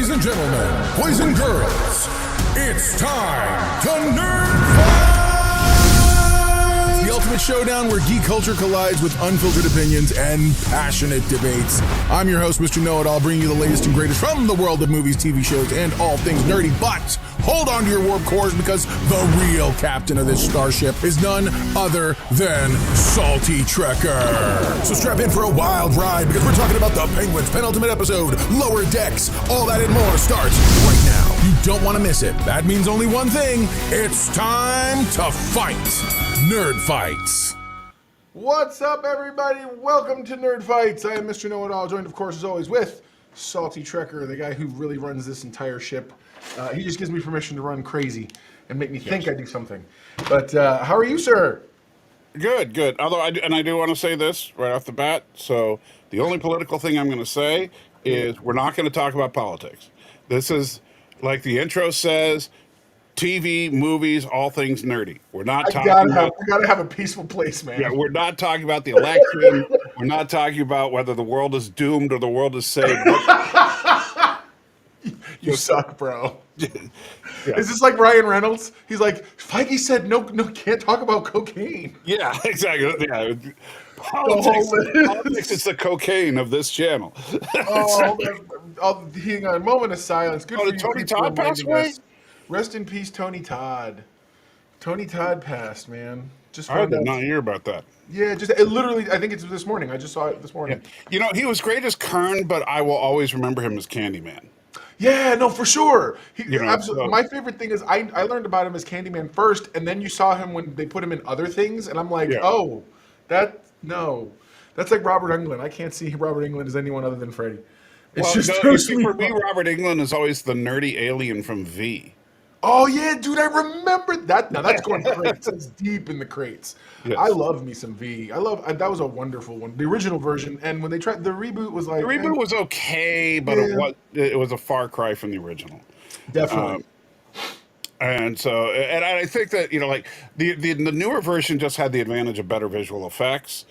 Ladies and gentlemen, boys and girls, it's time to Nerd Fight! The ultimate showdown where geek culture collides with unfiltered opinions and passionate debates. I'm your host, Mr. Know-It-All, bringing you the latest and greatest from the world of movies, TV shows, and all things nerdy. But hold on to your warp cores because the real captain of this starship is none other than Salty Trekker. So strap in for a wild ride because we're talking about the Penguins' penultimate episode, Lower Decks. All that and more starts right now. You don't want to miss it. That means only one thing. It's time to fight. Nerd Fights. What's up, everybody? Welcome to Nerd Fights. I am Mr. Know-It-All, joined, of course, as always, with Salty Trekker, the guy who really runs this entire ship. He just gives me permission to run crazy and make me think I do something. But how are you, sir? Good. Although I do want to say this right off the bat. So the only political thing I'm going to say is we're not going to talk about politics. This is, like the intro says, TV, movies, all things nerdy. We're not talking about... We gotta have a peaceful place, man. Yeah, we're not talking about the election. We're not talking about whether the world is doomed or the world is saved. You suck, bro. Yeah. Is this like Ryan Reynolds? He's like, Feige said no, can't talk about cocaine. Yeah, exactly. Yeah. Politics is the cocaine of this channel. Hang on, a moment of silence. Good for did you. Tony Todd pass away? Rest in peace, Tony Todd. Tony Todd passed, man. I did not hear about that. Yeah, it literally, I think it's this morning. I just saw it this morning. Yeah. You know, he was great as Kern, but I will always remember him as Candyman. Yeah, no, for sure. Absolutely. My favorite thing is I learned about him as Candyman first, and then you saw him when they put him in other things, and I'm like, that's like Robert Englund. I can't see Robert Englund as anyone other than Freddy. For me, Robert Englund is always the nerdy alien from V. Oh, yeah, dude, I remember that. Now, that's going crates. That's deep in the crates. Yes. I love me some V. That was a wonderful one. The original version, and when they tried, the reboot was like... The reboot was okay, but it was a far cry from the original. Definitely. And I think that, like, the newer version just had the advantage of better visual effects.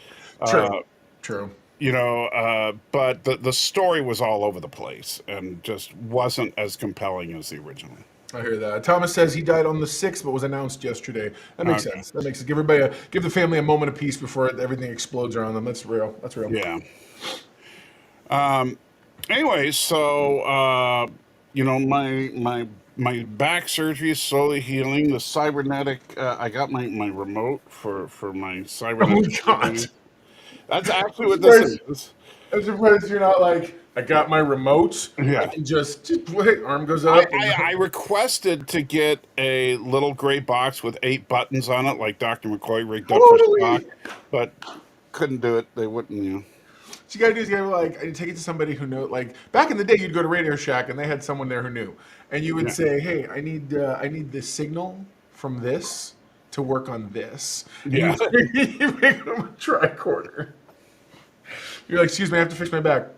True. But the story was all over the place and just wasn't as compelling as the original. I hear that. Thomas says he died on the 6th, but was announced yesterday. That makes sense. That makes it. Give the family a moment of peace before everything explodes around them. That's real. Yeah. Anyway, so my back surgery is slowly healing. The cybernetic. I got my remote for my cybernetic. Oh my God. That's actually what this is. I'm surprised you're not like, I got my remote. Yeah. I can just wait, arm goes up. I requested to get a little gray box with 8 buttons on it, like Dr. McCoy rigged up for stock, but couldn't do it. They wouldn't, So you gotta do is I take it to somebody who knows. Like back in the day, you'd go to Radio Shack and they had someone there who knew, and you would say, "Hey, I need the signal from this to work on this." Yeah. You make them a tricorder. You're like, "Excuse me, I have to fix my back."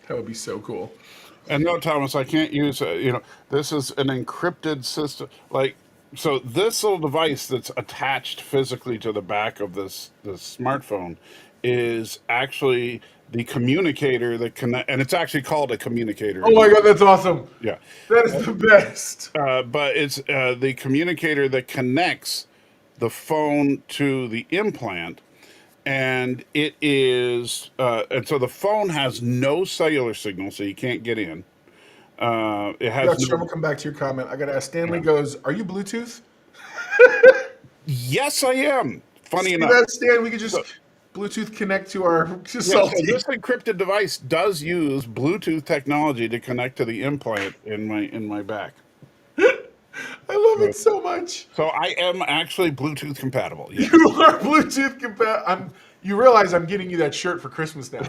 That would be so cool. And no, Thomas, I can't use, this is an encrypted system. So this little device that's attached physically to the back of this smartphone is actually the communicator that and it's actually called a communicator. Oh my God, that's awesome. Yeah. That is the best. But it's the communicator that connects the phone to the implant. And it is, and so the phone has no cellular signal, so you can't get in. It has. We'll come back to your comment. I got to ask. Stanley goes, "Are you Bluetooth?" Yes, I am. Funny enough, Stan, we could just Bluetooth connect to our. So this encrypted device does use Bluetooth technology to connect to the implant in my back. I love it so much. So I am actually Bluetooth compatible. Yes. You are Bluetooth compatible. You realize I'm getting you that shirt for Christmas now.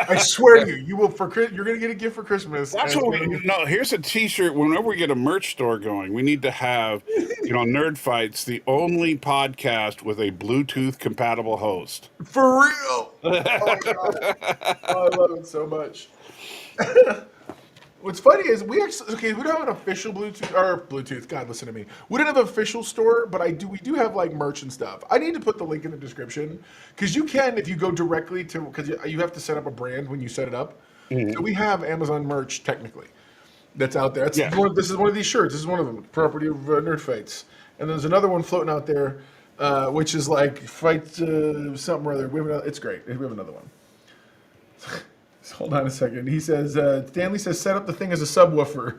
I swear to you, you will. You're gonna get a gift for Christmas. That's what here's a T-shirt. Whenever we get a merch store going, we need to have, Nerd Fights, the only podcast with a Bluetooth compatible host. For real. Oh my God. Oh, I love it so much. What's funny is we don't have an official Bluetooth. God, listen to me. We don't have an official store, but we do have like merch and stuff. I need to put the link in the description because you can, if you go directly to, because you have to set up a brand when you set it up. So we have Amazon merch technically that's out there. Yeah. This is one of these shirts. This is one of them, property of Nerd Fights. And there's another one floating out there, which is like fight something or other. It's great. We have another one. Hold on a second. He says, Stanley says, set up the thing as a subwoofer.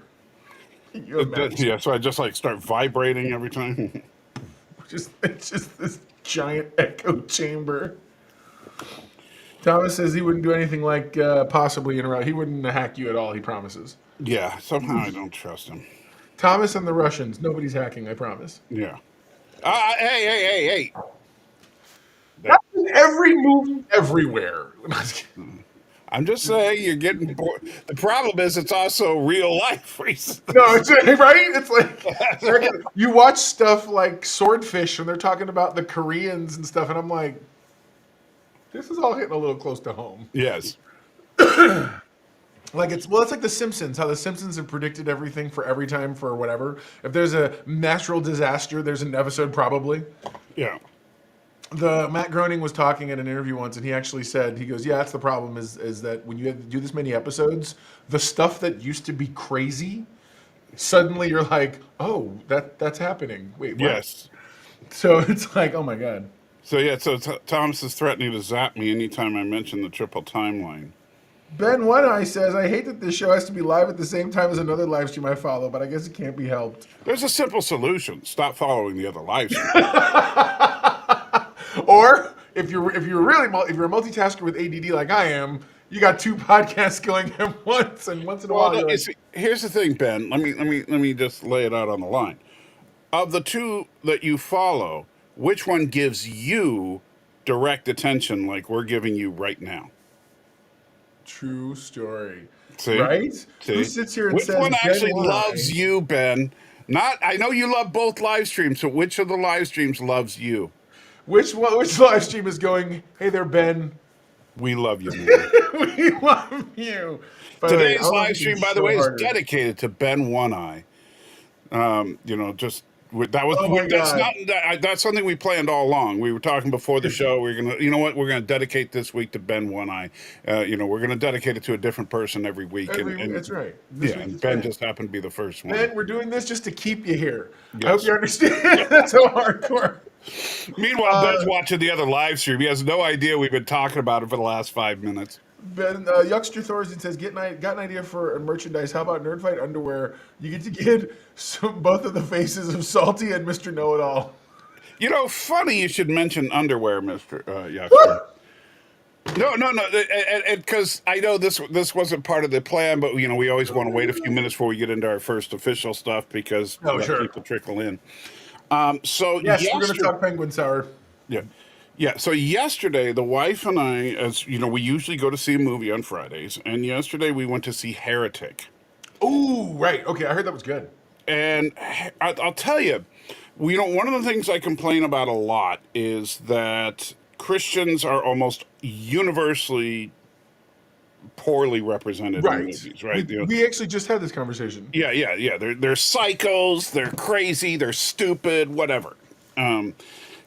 You imagine? Yeah, so I just like start vibrating every time. It's just this giant echo chamber. Thomas says he wouldn't do anything like possibly interrupt. He wouldn't hack you at all, he promises. Yeah, somehow I don't trust him. Thomas and the Russians. Nobody's hacking, I promise. Yeah. Hey. That's in every movie everywhere. I'm just saying you're getting bored. The problem is it's also real life reasons. No, it's right. It's like you watch stuff like Swordfish, and they're talking about the Koreans and stuff, and I'm like, this is all hitting a little close to home. Yes. Like it's like The Simpsons. How The Simpsons have predicted everything for every time for whatever. If there's a natural disaster, there's an episode probably. Yeah. Matt Groening was talking in an interview once, and he actually said, he goes, yeah, that's the problem is that when you have to do this many episodes, the stuff that used to be crazy, suddenly you're like, oh, that's happening. Wait, what? Yes. So it's like, oh my God. So yeah, Thomas is threatening to zap me anytime I mention the triple timeline. Ben One Eye says, I hate that this show has to be live at the same time as another live stream I follow, but I guess it can't be helped. There's a simple solution. Stop following the other live streams. Or if you're a multitasker with ADD like I am, you got two podcasts going at once, and once in a while. No, like, here's the thing, Ben. Let me just lay it out on the line. Of the two that you follow, which one gives you direct attention like we're giving you right now? True story. See? Right? See? Who sits here and which says one actually Ben loves you, Ben? I know you love both live streams, so which of the live streams loves you? Which live stream is going, hey there, Ben. We love you, man. We love you. Today's live stream, by the way, is dedicated to Ben One Eye. That's something we planned all along. We were talking before the show. We're gonna dedicate this week to Ben One Eye. We're gonna dedicate it to a different person every week. That's right. And Ben just happened to be the first one. Ben, we're doing this just to keep you here. Yes. I hope you understand. That's so hardcore. Meanwhile, Ben's watching the other live stream. He has no idea we've been talking about it for the last 5 minutes. Ben, Yuckster Thorson says, got an idea for merchandise. How about Nerd Fight underwear? You get to get both of the faces of Salty and Mr. Know-It-All. Funny you should mention underwear, Mr. Yuckster. No, because I know this wasn't part of the plan, but we always want to wait a few minutes before we get into our first official stuff because people trickle in. So yes, we're going to talk Penguin Sour. Yeah. So yesterday, the wife and I, as you know, we usually go to see a movie on Fridays, and yesterday we went to see Heretic. Oh, right. Okay, I heard that was good. And I'll tell you, one of the things I complain about a lot is that Christians are almost universally poorly represented in movies, right? We actually just had this conversation. Yeah. They're psychos, they're crazy, they're stupid, whatever.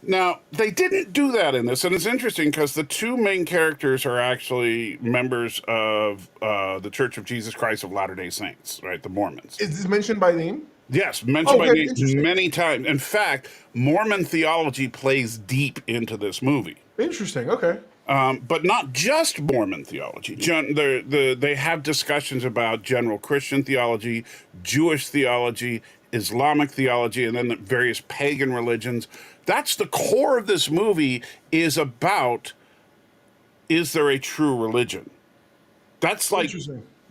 Now, they didn't do that in this, and it's interesting because the two main characters are actually members of the Church of Jesus Christ of Latter-day Saints, right? The Mormons. Is this mentioned by name? Yes, mentioned by name many times. In fact, Mormon theology plays deep into this movie. Interesting, okay. But not just Mormon theology. They have discussions about general Christian theology, Jewish theology, Islamic theology, and then the various pagan religions. That's the core of this movie, is about, is there a true religion? That's like,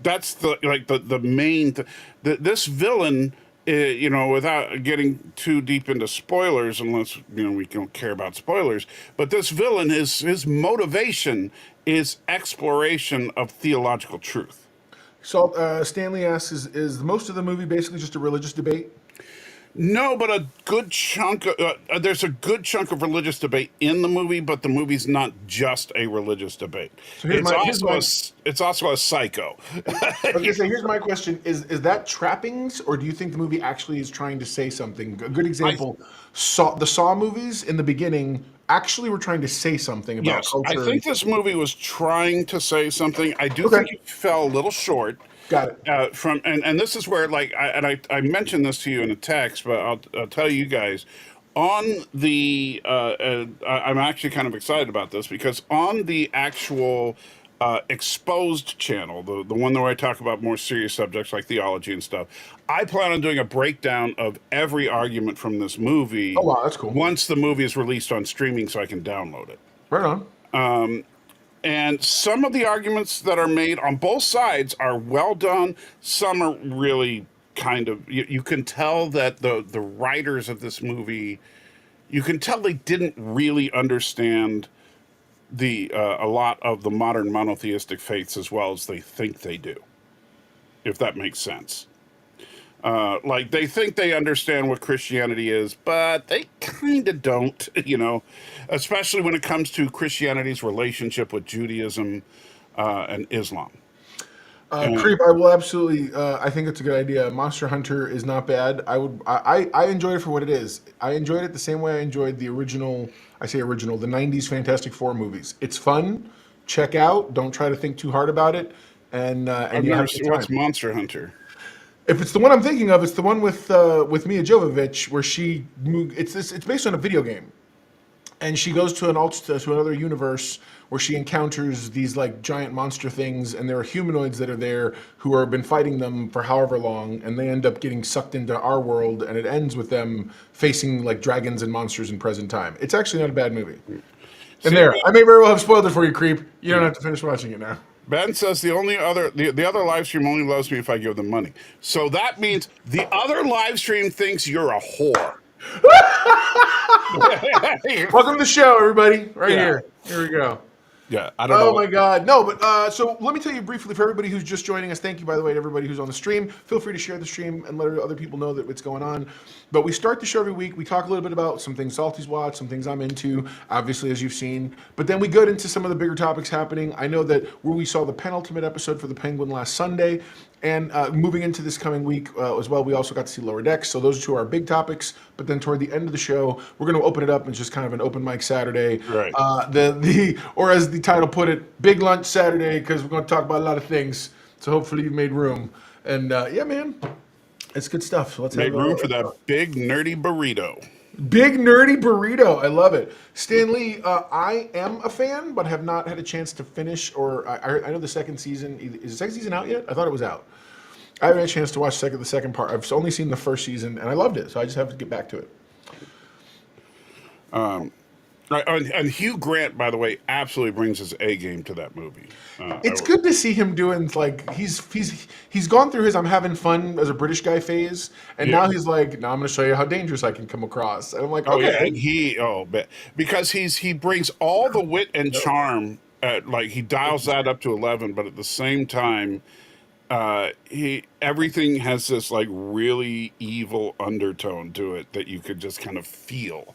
that's the main, this villain, without getting too deep into spoilers, unless, we don't care about spoilers, but this villain, his motivation is exploration of theological truth. So Stanley asks, is most of the movie basically just a religious debate? No, but a good chunk there's a good chunk of religious debate in the movie, but the movie's not just a religious debate. So it's also a psycho. Okay, so here's my question. Is that trappings, or do you think the movie actually is trying to say something? A good example, the Saw movies in the beginning actually were trying to say something about Yes, I culture. think this movie was trying to say something. I do Okay, think it fell a little short. got it. From and this is where like I mentioned this to you in a text, but I'll tell you guys on the I'm actually kind of excited about this because on the actual exposed channel, the one where I talk about more serious subjects like theology and stuff, I plan on doing a breakdown of every argument from this Oh movie wow, that's cool. once the movie is released on streaming, so I can download it. Right on. And some of the arguments that are made on both sides are well done. Some are really kind of you can tell that the writers of this movie, you can tell they didn't really understand the a lot of the modern monotheistic faiths as well as they think they do, if that makes sense. Like they think they understand what Christianity is, but they kind of don't, especially when it comes to Christianity's relationship with Judaism and Islam. And Creep, I will absolutely. I think it's a good idea. Monster Hunter is not bad. I enjoyed it for what it is. I enjoyed it the same way I enjoyed the original. I say original, the '90s Fantastic Four movies. It's fun. Check out. Don't try to think too hard about it, and I've you never have a seen good time. what's Monster Hunter. If it's the one I'm thinking of, it's the one with Mia Jovovich, where It's based on a video game, and she goes to another universe where she encounters these like giant monster things, and there are humanoids that are there who have been fighting them for however long, and they end up getting sucked into our world, and it ends with them facing like dragons and monsters in present time. It's actually not a bad movie. And See, there, I may very well have spoiled it for you, Creep. You don't have to finish watching it now. Ben says the other live stream only loves me if I give them money. So that means the other live stream thinks you're a whore. Welcome to the show, everybody. Right Yeah. here. Here we go. Yeah, I don't know. Oh my God. No, but so let me tell you briefly for everybody who's just joining us. Thank you, by the way, to everybody who's on the stream. Feel free to share the stream and let other people know that what's going on. But we start the show every week. We talk a little bit about some things Salty's watched, some things I'm into, obviously, as you've seen. But then we get into some of the bigger topics happening. I know that where we saw the penultimate episode for The Penguin last Sunday, and moving into this coming week as well, we also got to see Lower Decks. So those two are our big topics. But then toward the end of the show, we're going to open it up and just kind of an open mic Saturday. Right. Or as the title put it, Big Lunch Saturday, because we're going to talk about a lot of things. So hopefully you've made room. And yeah, man, it's good stuff. So let's Make room for that big nerdy burrito. Big nerdy burrito. I love it. Stan Lee, I am a fan, but have not had a chance to finish. Or I know the second season. Is the second season out yet? I thought it was out. I haven't had a chance to watch the second part. I've only seen the first season, and I loved it. So I just have to get back to it. Right, and Hugh Grant, by the way, absolutely brings his A game to that movie. It's good to see him doing like he's gone through his I'm having fun as a British guy phase, and now he's like, now I'm going to show you how dangerous I can come across. And I'm like, Oh okay, yeah, and because he brings all the wit and charm. Like he dials that up to 11, but at the same time, everything has this like really evil undertone to it that you could just kind of feel.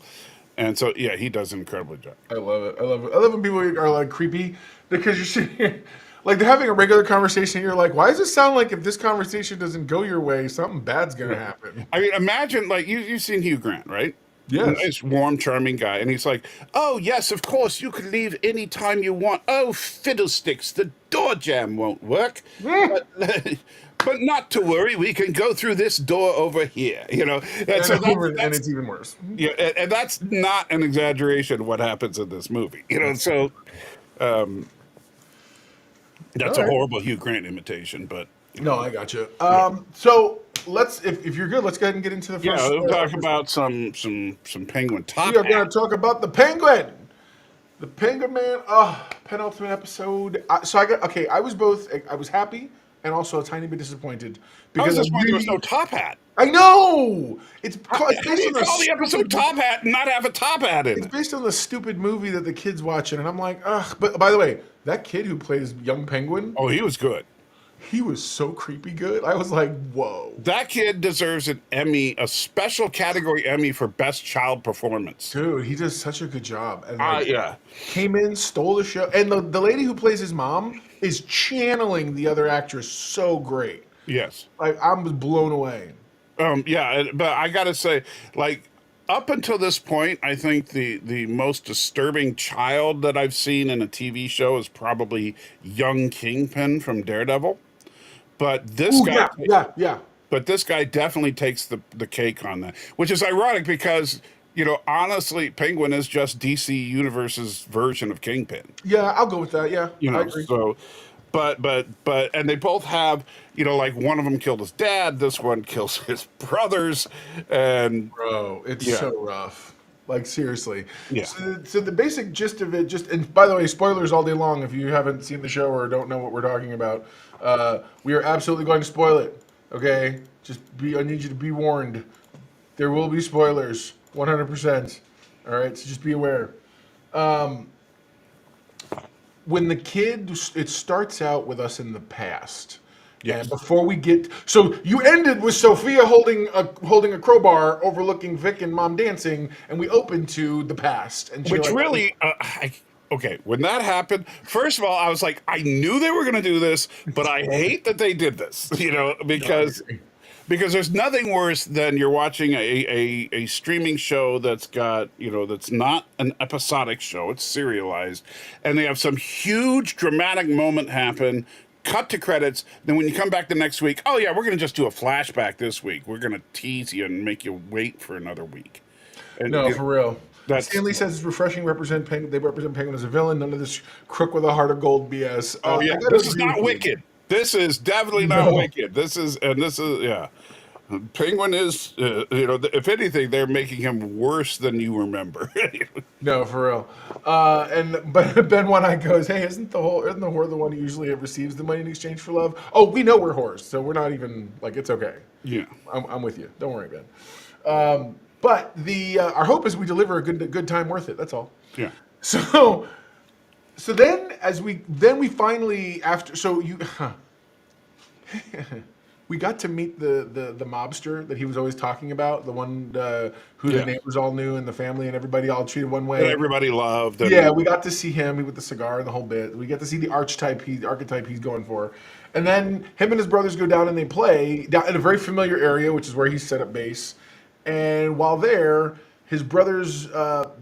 And so, yeah, he does an incredible job. I love it. I love it. I love when people are like creepy because you're sitting here, like they're having a regular conversation. And you're like, why does it sound like if this conversation doesn't go your way, something bad's gonna happen? I mean, imagine like you've seen Hugh Grant, right? Yes. Nice, warm, charming guy, and he's like, "Oh yes, of course, you can leave any time you want." Oh fiddlesticks, the door jamb won't work. But not to worry, we can go through this door over here. And so And it's even worse. yeah, and that's not an exaggeration of what happens in this movie. So that's a horrible Hugh Grant imitation, but No, I got you. So let's, if you're good, let's go ahead and get into the first. yeah, we'll talk about some Penguin top. We are going to talk about the Penguin. The Penguin, man. Penultimate episode. I was happy and also a tiny bit disappointed Because because there was no top hat. I know it's How based do on you the call the episode Top Hat and not have a top hat in It's it? based on the stupid movie that the kid's watching, and I'm like, ugh. But by the way, that kid who plays young Penguin, Oh, he was good. he was so creepy good. I was like, whoa. That kid deserves an Emmy, a special category Emmy for best child performance. Dude, he does such a good job. And Yeah. came in, stole the show. And the lady who plays his mom is channeling the other actress so great. Yes. Like, I was blown away. Yeah, but I gotta say, like, up until this point, I think the most disturbing child that I've seen in a TV show is probably young Kingpin from Daredevil. But this Oh guy, yeah, yeah, yeah. but this guy definitely takes the cake on that, which is ironic because honestly, Penguin is just DC Universe's version of Kingpin. Yeah, I'll go with that. Yeah, I agree. So, and they both have, like one of them killed his dad, this one kills his brothers, and Bro, it's yeah, so rough. Like seriously. yeah. So the basic gist of it, and by the way, spoilers all day long if you haven't seen the show or don't know what we're talking about. We are absolutely going to spoil it. Okay, I need you to be warned. There will be spoilers, 100%. All right, so just be aware. When it starts out with us in the past. Yes. And before we get, so you ended with Sophia holding a crowbar overlooking Vic and Mom dancing, and we opened to the past. And Which really, okay, when that happened, first of all, I was like, I knew they were going to do this, but I hate that they did this, because there's nothing worse than you're watching a streaming show that's got, that's not an episodic show, it's serialized, and they have some huge dramatic moment happen, cut to credits, then when you come back the next week, oh yeah, we're going to just do a flashback this week. We're going to tease you and make you wait for another week. And, No, for real. That's- Stanley says it's refreshing. They represent Penguin as a villain. None of this crook with a heart of gold BS. Oh yeah, I gotta this is agree not with you. Wicked. This is definitely not No. Wicked. This is yeah. Penguin is, if anything, they're making him worse than you remember. No, for real. But Ben One Eye goes, "Hey, isn't the whore the one who usually receives the money in exchange for love?" Oh, we know we're whores, so we're not even like it's okay. Yeah. I'm with you. Don't worry, Ben. But our hope is we deliver a good time worth it. That's all. Yeah. So then we finally we got to meet the mobster that he was always talking about, the one who Yeah. the neighbors all knew and the family and everybody all treated one That way. everybody loved. And, Yeah, we got to see him with the cigar and the whole bit. We get to see the archetype he's going for. And then him and his brothers go down and they play down in a very familiar area, which is where he set up base. And while there, his brothers,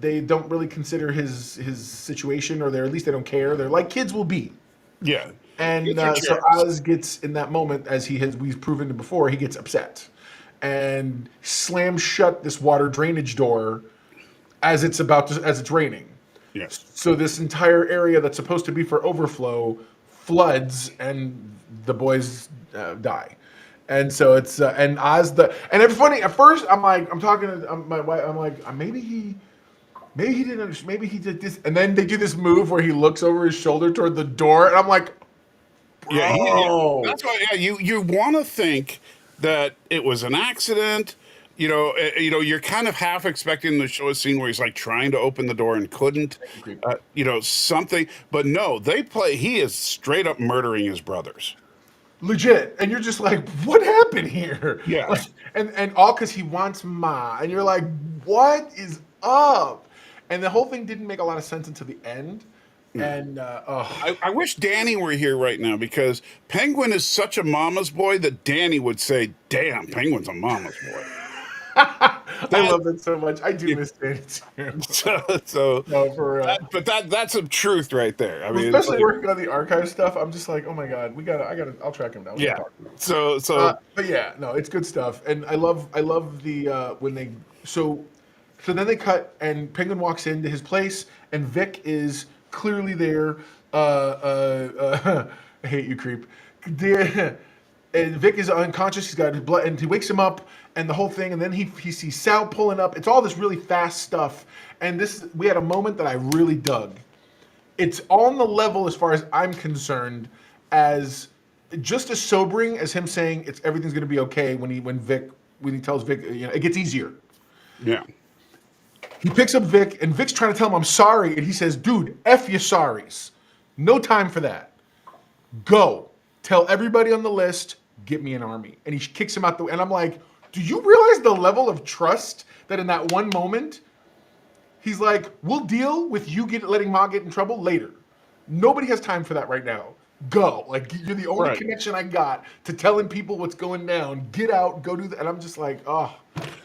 they don't really consider his situation, or at least they don't care. They're like kids will be. Yeah. And It's your so chance. Oz gets in that moment, we've proven it before, he gets upset and slams shut this water drainage door as it's raining. Yes. So this entire area that's supposed to be for overflow floods, and the boys die. And so it's and Oz and it's funny. At first, I'm talking to my wife. I'm like, maybe he didn't understand. Maybe he did this. And then they do this move where he looks over his shoulder toward the door, and I'm like, bro. Yeah. That's why. Yeah. You want to think that it was an accident. You're kind of half expecting to show a scene where he's like trying to open the door and couldn't. Something. But no, he is straight up murdering his brothers. Legit. And you're just like, what happened here? Yeah. Like, and all because he wants Ma. And you're like, what is up? And the whole thing didn't make a lot of sense until the end. And I wish Danny were here right now, because Penguin is such a mama's boy that Danny would say, damn, Penguin's a mama's boy. I love it so much. I do miss Danny too. So No, for real. but that's some truth right there. I mean, Especially working on the archive stuff, I'm just like, oh my god, I'll track him down. yeah. Talk to him. So But yeah, no, it's good stuff, and I love the when they so then they cut and Penguin walks into his place and Vic is clearly there. I hate you, creep. And Vic is unconscious. He's got his blood, and he wakes him up, and the whole thing. And then he sees Sal pulling up. It's all this really fast stuff. And we had a moment that I really dug. It's on the level, as far as I'm concerned, as just as sobering as him saying everything's going to be okay when he tells Vic, it gets easier. yeah. He picks up Vic, and Vic's trying to tell him, I'm sorry. And he says, dude, F your sorries. No time for that. Go. Tell everybody on the list, get me an army. And he kicks him out and I'm like, do you realize the level of trust that in that one moment, he's like, we'll deal with you letting Ma get in trouble later. Nobody has time for that right now. Go. Like, you're the only connection I got to telling people what's going down. Get out, go do that. And I'm just like, oh,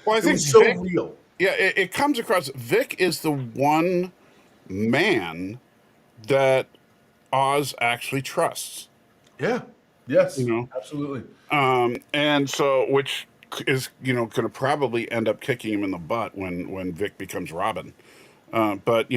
Well, I think it's so Vic, real. Yeah, it comes across. Vic is the one man that Oz actually trusts. Yeah. You Yes. know, Absolutely. and so which is going to probably end up kicking him in the butt when Vic becomes Robin. But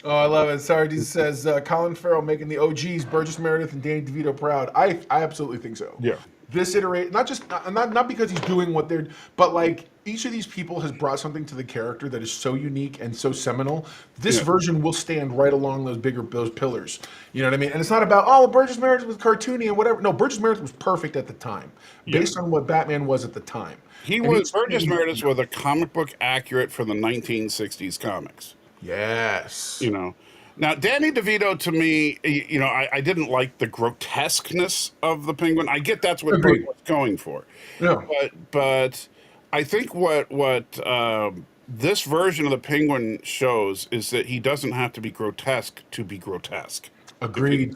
Oh, I love it. Sarah says Colin Farrell making the OGs, Burgess Meredith and Danny DeVito proud. I absolutely think so. yeah, This iterate not because he's doing what they're, but like each of these people has brought something to the character that is so unique and so seminal. This yeah, version will stand right along those pillars. You know what I mean? And it's not about Burgess Meredith was cartoony and whatever. No, Burgess Meredith was perfect at the time, yeah. based on what Batman was at the time. He And was he's Burgess Meredith was a comic book accurate for the 1960s comics. yes. Now Danny DeVito to me, I didn't like the grotesqueness of the Penguin. I get that's what Burt Agreed. was going for, Yeah. but I think what this version of the Penguin shows is that he doesn't have to be grotesque to be grotesque. If Agreed.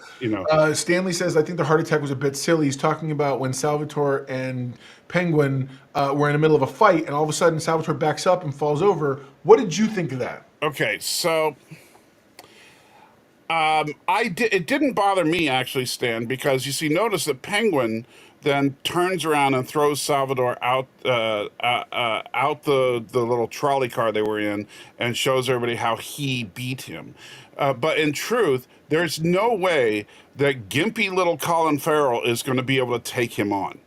Stanley says, I think the heart attack was a bit silly. He's talking about when Salvatore and Penguin were in the middle of a fight, and all of a sudden Salvatore backs up and falls over. What did you think of that? Okay, so it didn't bother me actually, Stan, because you see, notice that Penguin then turns around and throws Salvador out out the little trolley car they were in and shows everybody how he beat him. But in truth, there's no way that gimpy little Colin Farrell is going to be able to take him on.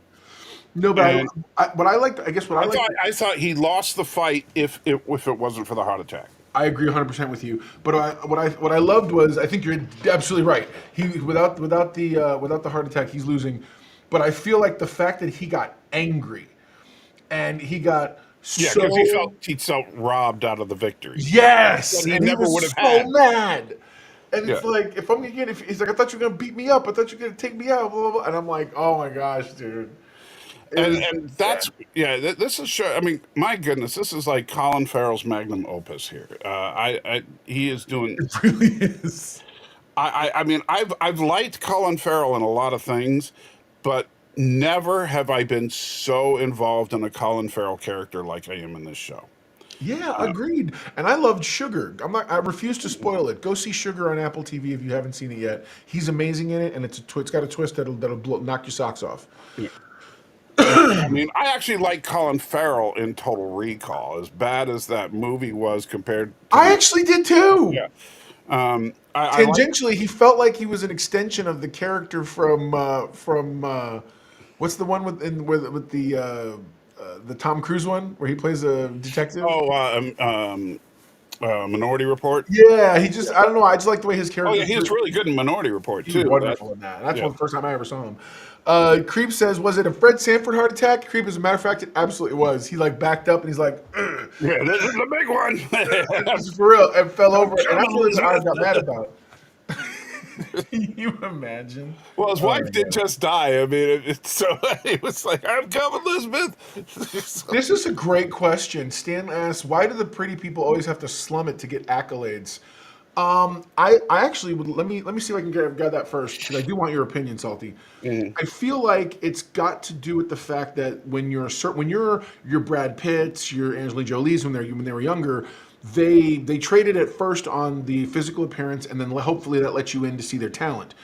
No, but And what I liked, I guess what I liked, I thought he lost the fight if it wasn't for the heart attack. I agree 100% with you. But what I loved was, I think you're absolutely right. He without the heart attack, he's losing. But I feel like the fact that he got angry and he got Yeah, so because he felt robbed out of the victory. yes, That he and he never was would have so had. mad. And it's Yeah. like, if I'm gonna get, if he's like, I thought you were gonna beat me up. I thought you were gonna take me out. Blah, blah, blah. And I'm like, oh my gosh, dude. It was- And that's this is show. I mean, my goodness, this is like Colin Farrell's magnum opus here. He is doing. it really is. I mean, I've liked Colin Farrell in a lot of things, but never have I been so involved in a Colin Farrell character like I am in this show. Yeah, agreed. And I loved Sugar. I refuse to spoil it. Go see Sugar on Apple TV if you haven't seen it yet. He's amazing in it, and it's got a twist that'll knock your socks off. Yeah. I mean, I actually like Colin Farrell in Total Recall, as bad as that movie was compared to. I actually did too. Yeah. I like. Tangentially, he felt like he was an extension of the character from what's the one with the Tom Cruise one where he plays a detective? Minority Report. Yeah, I don't know. I just like the way his Oh character. yeah, he was really good in Minority Report He too. was wonderful in that. That's yeah. the first time I ever saw him. Creep says, was it a Fred Sanford heart attack? Creep, as a matter of fact, it absolutely was. He like backed up and he's like, "Ugh." Yeah, this is the big one. This is for real, and fell over. And that's what I got mad about. Can you imagine? Well, his Oh, wife my did God. just die. I mean, so he was like, "I'm coming, Elizabeth." This is a great question. Stan asks, why do the pretty people always have to slum it to get accolades? I actually would let me see if I can get that first, because I do want your opinion, Salty. I feel like it's got to do with the fact that when you're your Brad Pitts, your Angelina Jolie's when they were younger, they traded at first on the physical appearance, and then hopefully that lets you in to see their talent.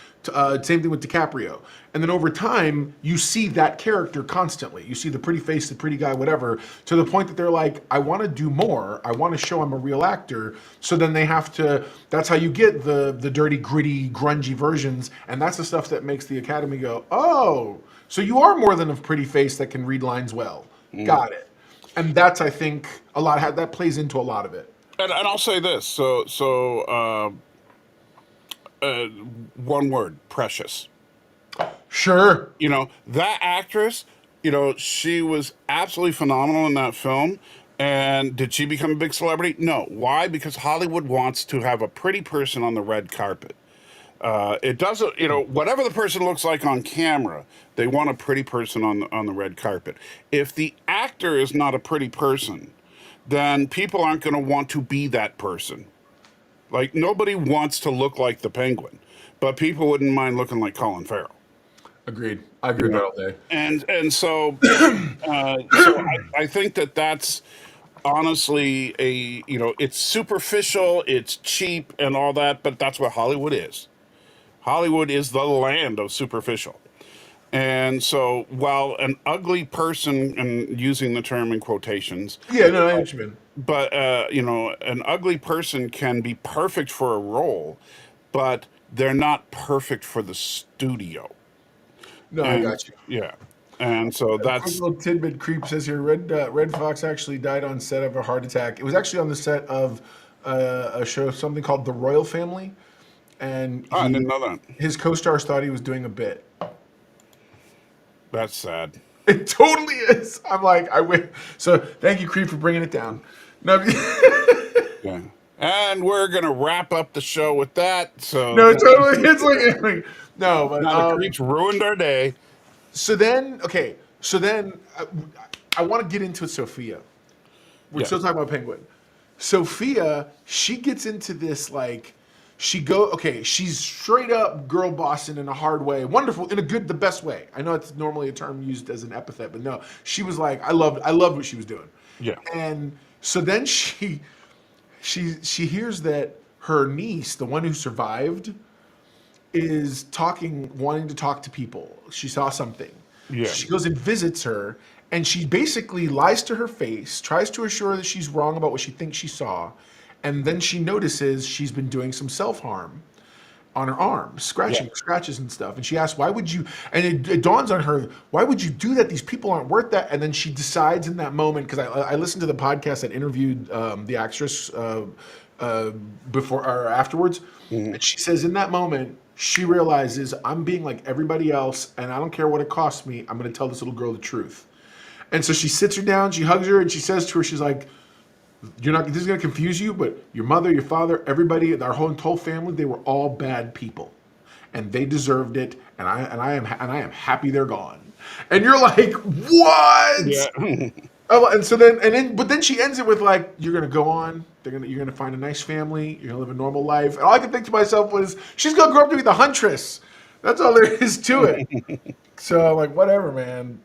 Same thing with DiCaprio. And then over time, you see that character constantly. You see the pretty face, the pretty guy, whatever, to the point that they're like, I want to do more. I want to show I'm a real actor. So then they have to, that's how you get the dirty, gritty, grungy versions. And that's the stuff that makes the Academy go, oh, so you are more than a pretty face that can read lines well. Got it. And that's, I think, that plays into a lot of it. And I'll say this: one word, precious. Sure. That actress, she was absolutely phenomenal in that film. And did she become a big celebrity? No. Why? Because Hollywood wants to have a pretty person on the red carpet. It doesn't, whatever the person looks like on camera, they want a pretty person on the red carpet. If the actor is not a pretty person, then people aren't going to want to be that person. Like, nobody wants to look like the Penguin, but people wouldn't mind looking like Colin Farrell. Agreed. I agree with that all day. And so I think that's honestly it's superficial, it's cheap and all that, but that's what Hollywood is. Hollywood is the land of superficial. And so while an ugly person, and using the term in quotations, Yeah, no, I know what you mean. but an ugly person can be perfect for a role, but they're not perfect for the studio. No, I And got you. yeah, and so A quick that's little tidbit creep says here Red Fox actually died on set of a heart attack. It was actually on the set of a show, something called The Royal Family, and I didn't know that. his co-stars thought he was doing a bit. That's sad. It totally is. I'm like, I wait. So thank you, creep, for bringing it down. No, Yeah. And we're gonna wrap up the show with that. So no, totally. It's like no, but now the creeps ruined our day. so then okay, so then I want to get into Sophia. We're Yeah. still talking about Penguin. Sophia, she gets into this like she's straight up girl bossing in a hard way, wonderful in a good, the best way. I know it's normally a term used as an epithet, but no, she was like, I loved what she was doing. Yeah. And so then she hears that her niece, the one who survived, is wanting to talk to people. She saw something. Yeah. She goes and visits her, and she basically lies to her face, tries to assure her that she's wrong about what she thinks she saw, and then she notices she's been doing some self-harm on her arm, scratches and stuff. And she asks, why would you, and it dawns on her, why would you do that? These people aren't worth that. And then she decides in that moment, because I listened to the podcast that interviewed the actress before or afterwards. And she says in that moment, she realizes I'm being like everybody else, and I don't care what it costs me. I'm going to tell this little girl the truth. And so she sits her down, she hugs her, and she says to her, she's like, you're not. This is going to confuse you, but your mother, your father, everybody, our whole family, they were all bad people, and they deserved it. And I am happy they're gone. And you're like, what? Yeah. Oh, and so then she ends it with like, you're going to go on. You're going to find a nice family. You're going to live a normal life. And all I could think to myself was, she's going to grow up to be the huntress. That's all there is to it. So I'm like, whatever, man.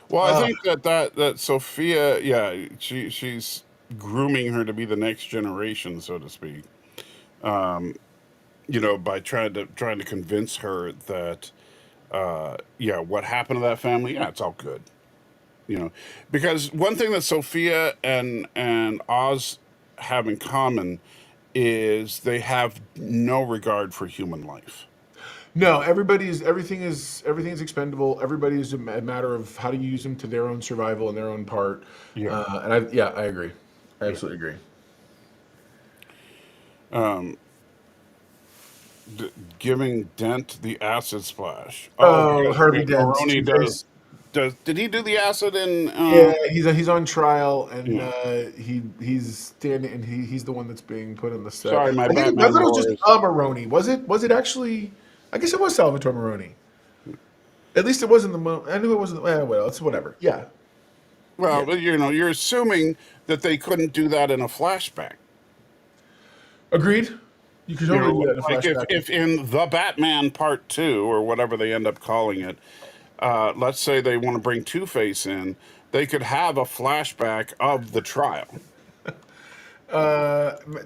Well, I think that Sophia, yeah, she's grooming her to be the next generation, so to speak. By trying to convince her that, what happened to that family, yeah, it's all good. Because one thing that Sophia and Oz have in common is they have no regard for human life. No, everything is expendable. Everybody is a matter of how do you use them to their own survival and their own part. Yeah. I agree. I absolutely agree. Giving Dent the acid splash. Oh, because Harvey Dent. Maroney Two-Face. did he do the acid in? Yeah, he's on trial, and Yeah. he's standing, and he's the one that's being put on the set. Sorry, my I think Batman it was just lore is- Maroni. Was it? Was it actually? I guess it was Salvatore Maroni. At least it wasn't I knew it wasn't. Well, it's whatever. Yeah. Well, but you're assuming that they couldn't do that in a flashback. Agreed. You could totally do that in a Like flashback. if in the Batman Part 2 or whatever they end up calling it, let's say they want to bring Two-Face in, they could have a flashback of the trial.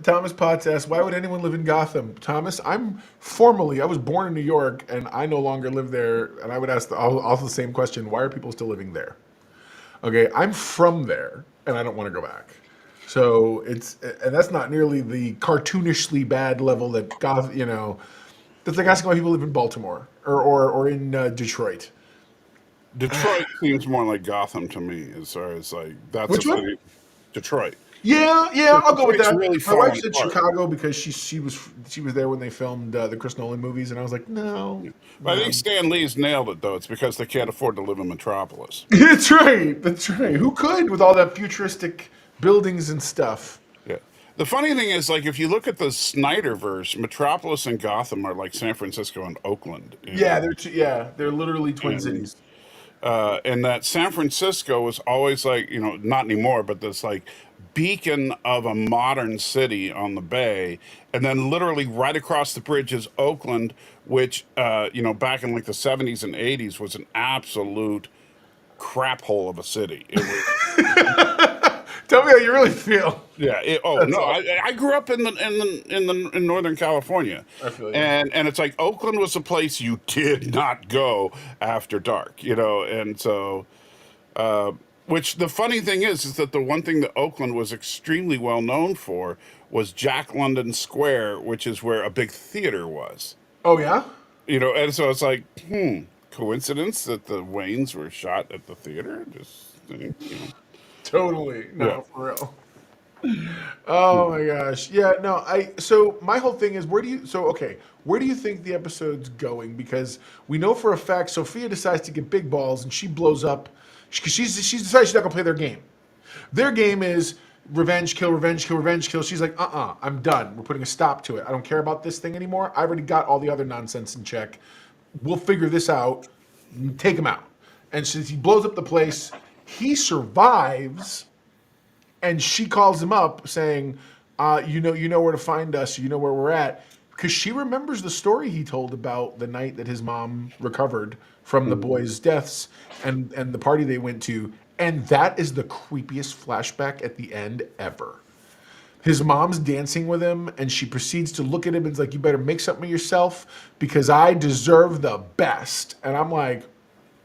Thomas Potts asks, why would anyone live in Gotham? Thomas, I was born in New York, and I no longer live there. And I would ask also the same question, why are people still living there? Okay, I'm from there, and I don't want to go back. So and that's not nearly the cartoonishly bad level that that's like asking why people live in Baltimore or in Detroit. Detroit seems more like Gotham to me, as far as like that's Which a one? city. Detroit. Yeah, I'll go with Detroit's that. really My wife falling said apart. Chicago because she was there when they filmed the Chris Nolan movies, and I was like, no. But I think Stan Lee's nailed it, though. It's because they can't afford to live in Metropolis. That's right. That's right. Who could with all that futuristic buildings and stuff? Yeah. The funny thing is, like, if you look at the Snyderverse, Metropolis and Gotham are like San Francisco and Oakland. Yeah, they're literally twin cities. And that San Francisco was always like, not anymore, but this like beacon of a modern city on the bay. And then literally right across the bridge is Oakland, which, back in like the 70s and 80s was an absolute crap hole of a city. It was, Tell me how you really feel. Yeah. That's No, all. I grew up in Northern California, I feel you. and it's like Oakland was a place you did not go after dark, and so. Which the funny thing is that the one thing that Oakland was extremely well known for was Jack London Square, which is where a big theater was. Oh yeah. And so it's like, coincidence that the Waynes were shot at the theater? Totally. Yeah. No, for real. Oh my gosh. Yeah, no, so my whole thing is where do you think the episode's going? Because we know for a fact Sophia decides to get big balls and she blows up because she's decided she's not gonna play their game. Their game is revenge, kill, revenge, kill, revenge, kill. She's like, I'm done. We're putting a stop to it. I don't care about this thing anymore. I already got all the other nonsense in check. We'll figure this out. Take him out. And since he blows up the place, he survives. And she calls him up saying, you know where to find us. You know where we're at. Because she remembers the story he told about the night that his mom recovered from the boys' deaths and the party they went to. And that is the creepiest flashback at the end ever. His mom's dancing with him, and she proceeds to look at him and is like, you better make something of yourself because I deserve the best. And I'm like,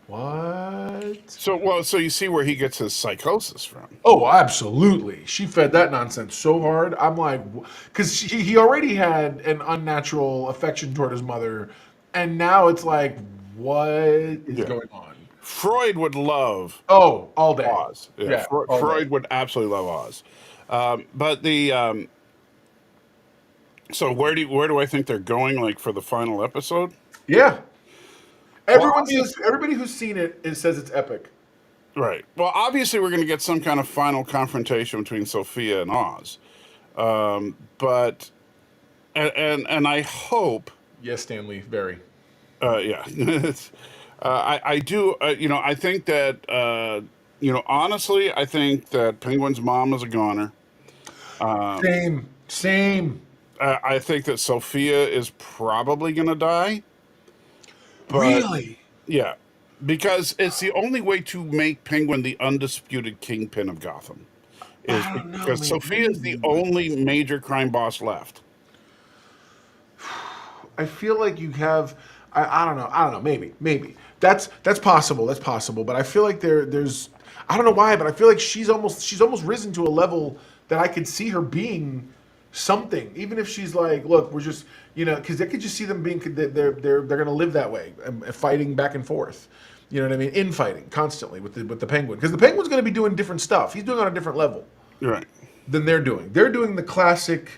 what? So you see where he gets his psychosis from. Oh, absolutely. She fed that nonsense so hard. I'm like, because he already had an unnatural affection toward his mother, and now it's like, what is going on? Freud would love Oh, all day. Oz. Yeah, all Freud day. would absolutely love Oz. But the so where do I think they're going? Like for the final episode? Yeah. Well, Everybody who's seen it says it's epic. right. Well, obviously we're going to get some kind of final confrontation between Sophia and Oz. But and I hope. Yes, Stanley, very. Yeah. I do. I think that. Honestly, I think that Penguin's mom is a goner. Same. I think that Sophia is probably going to die. But, Really? Yeah, because it's the only way to make Penguin the undisputed kingpin of Gotham. Is I don't know, because man. Sophia is the only major crime boss left. I feel like you have. I don't know. Maybe that's possible. That's possible. But I feel like there's. I don't know why, but I feel like she's almost risen to a level that I could see her being something. Even if she's like, look, we're just because I could just see them being they're going to live that way, fighting back and forth. You know what I mean? Infighting constantly with the Penguin because the Penguin's going to be doing different stuff. He's doing it on a different level. Right. Than they're doing. They're doing the classic.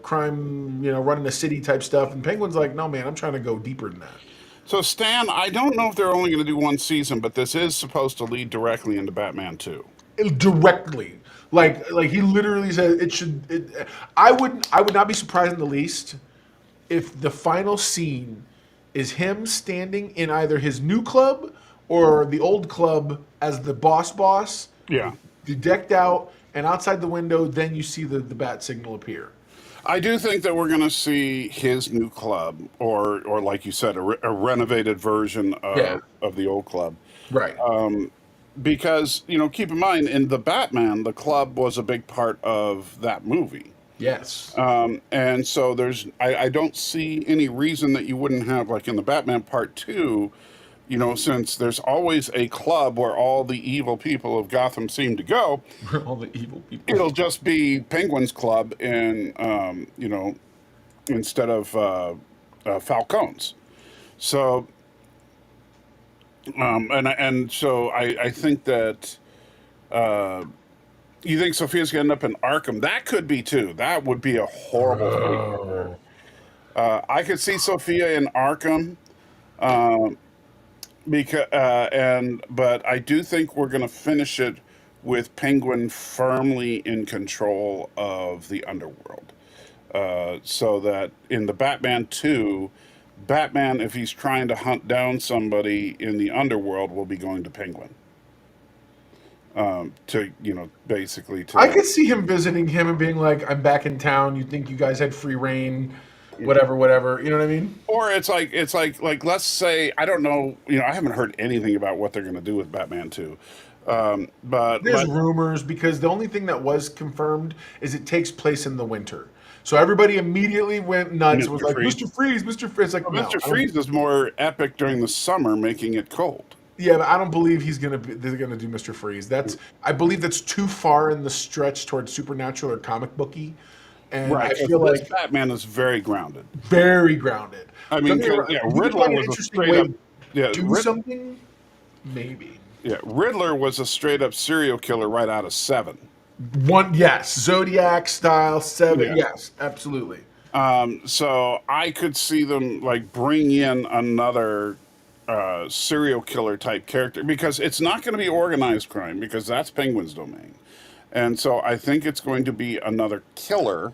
Crime, running a city type stuff, and Penguin's like, no, man, I'm trying to go deeper than that. So Stan, I don't know if they're only going to do one season, but this is supposed to lead directly into Batman 2. Directly, like he literally said it should. I would not be surprised in the least if the final scene is him standing in either his new club or the old club as the boss. Yeah. Decked out. And outside the window, then you see the bat signal appear. I do think that we're going to see his new club, or like you said, a renovated version of the old club. Right. Because, keep in mind, in The Batman, the club was a big part of that movie. Yes. And so I don't see any reason that you wouldn't have, like in The Batman Part 2, since there's always a club where all the evil people of Gotham seem to go. All the evil people. It'll just be Penguin's club and, instead of Falcone's. So, so I think that you think Sophia's going to end up in Arkham. That could be too. That would be a horrible fate for her. I could see Sophia in Arkham. But I do think we're going to finish it with Penguin firmly in control of the underworld. So that in the Batman 2, Batman, if he's trying to hunt down somebody in the underworld, will be going to Penguin. Basically to... I could see him visiting him and being like, I'm back in town. You think you guys had free reign? Whatever. You know what I mean? Or it's like let's say, I don't know, I haven't heard anything about what they're going to do with Batman 2. But There's rumors because the only thing that was confirmed is it takes place in the winter. So everybody immediately went nuts. It was Mr. like, Freeze. Mr. Freeze, Mr. Freeze. It's like, Well, no. Mr. Freeze is more epic during the summer, making it cold. Yeah, but I don't believe they're gonna do Mr. Freeze. I believe that's too far in the stretch towards supernatural or comic booky. And Right. I feel This like Batman is very grounded. very grounded. I mean, Don't get me wrong, yeah, you could Riddler find an was a interesting straight way up. to Yeah, do something. Maybe. yeah, Riddler was a straight up serial killer right out of Seven. Yes, Zodiac style 7. Yeah. Yes, absolutely. So I could see them like bring in another serial killer type character because it's not going to be organized crime because that's Penguin's domain, and so I think it's going to be another killer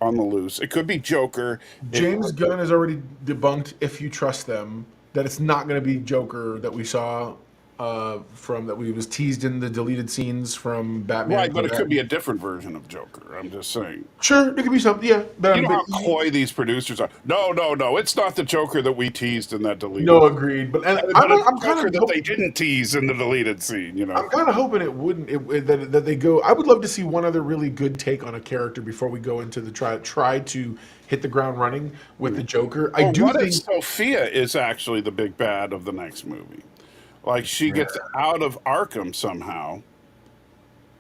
on the loose. It could be Joker. James Gunn has already debunked, if you trust them, that it's not going to be Joker that we saw we was teased in the deleted scenes from Batman. Right, but it could be a different version of Joker. I'm just saying. Sure, it could be something. Yeah, but You know how coy these producers are. No, it's not the Joker that we teased in that deleted. No, agreed. But But I'm it's kind Joker of that they didn't tease in the deleted scene. You know. I'm kind of hoping it wouldn't that they go. I would love to see one other really good take on a character before we go into the try to hit the ground running with the Joker. I do What think if Sophia is actually the big bad of the next movie? Like she gets out of Arkham somehow,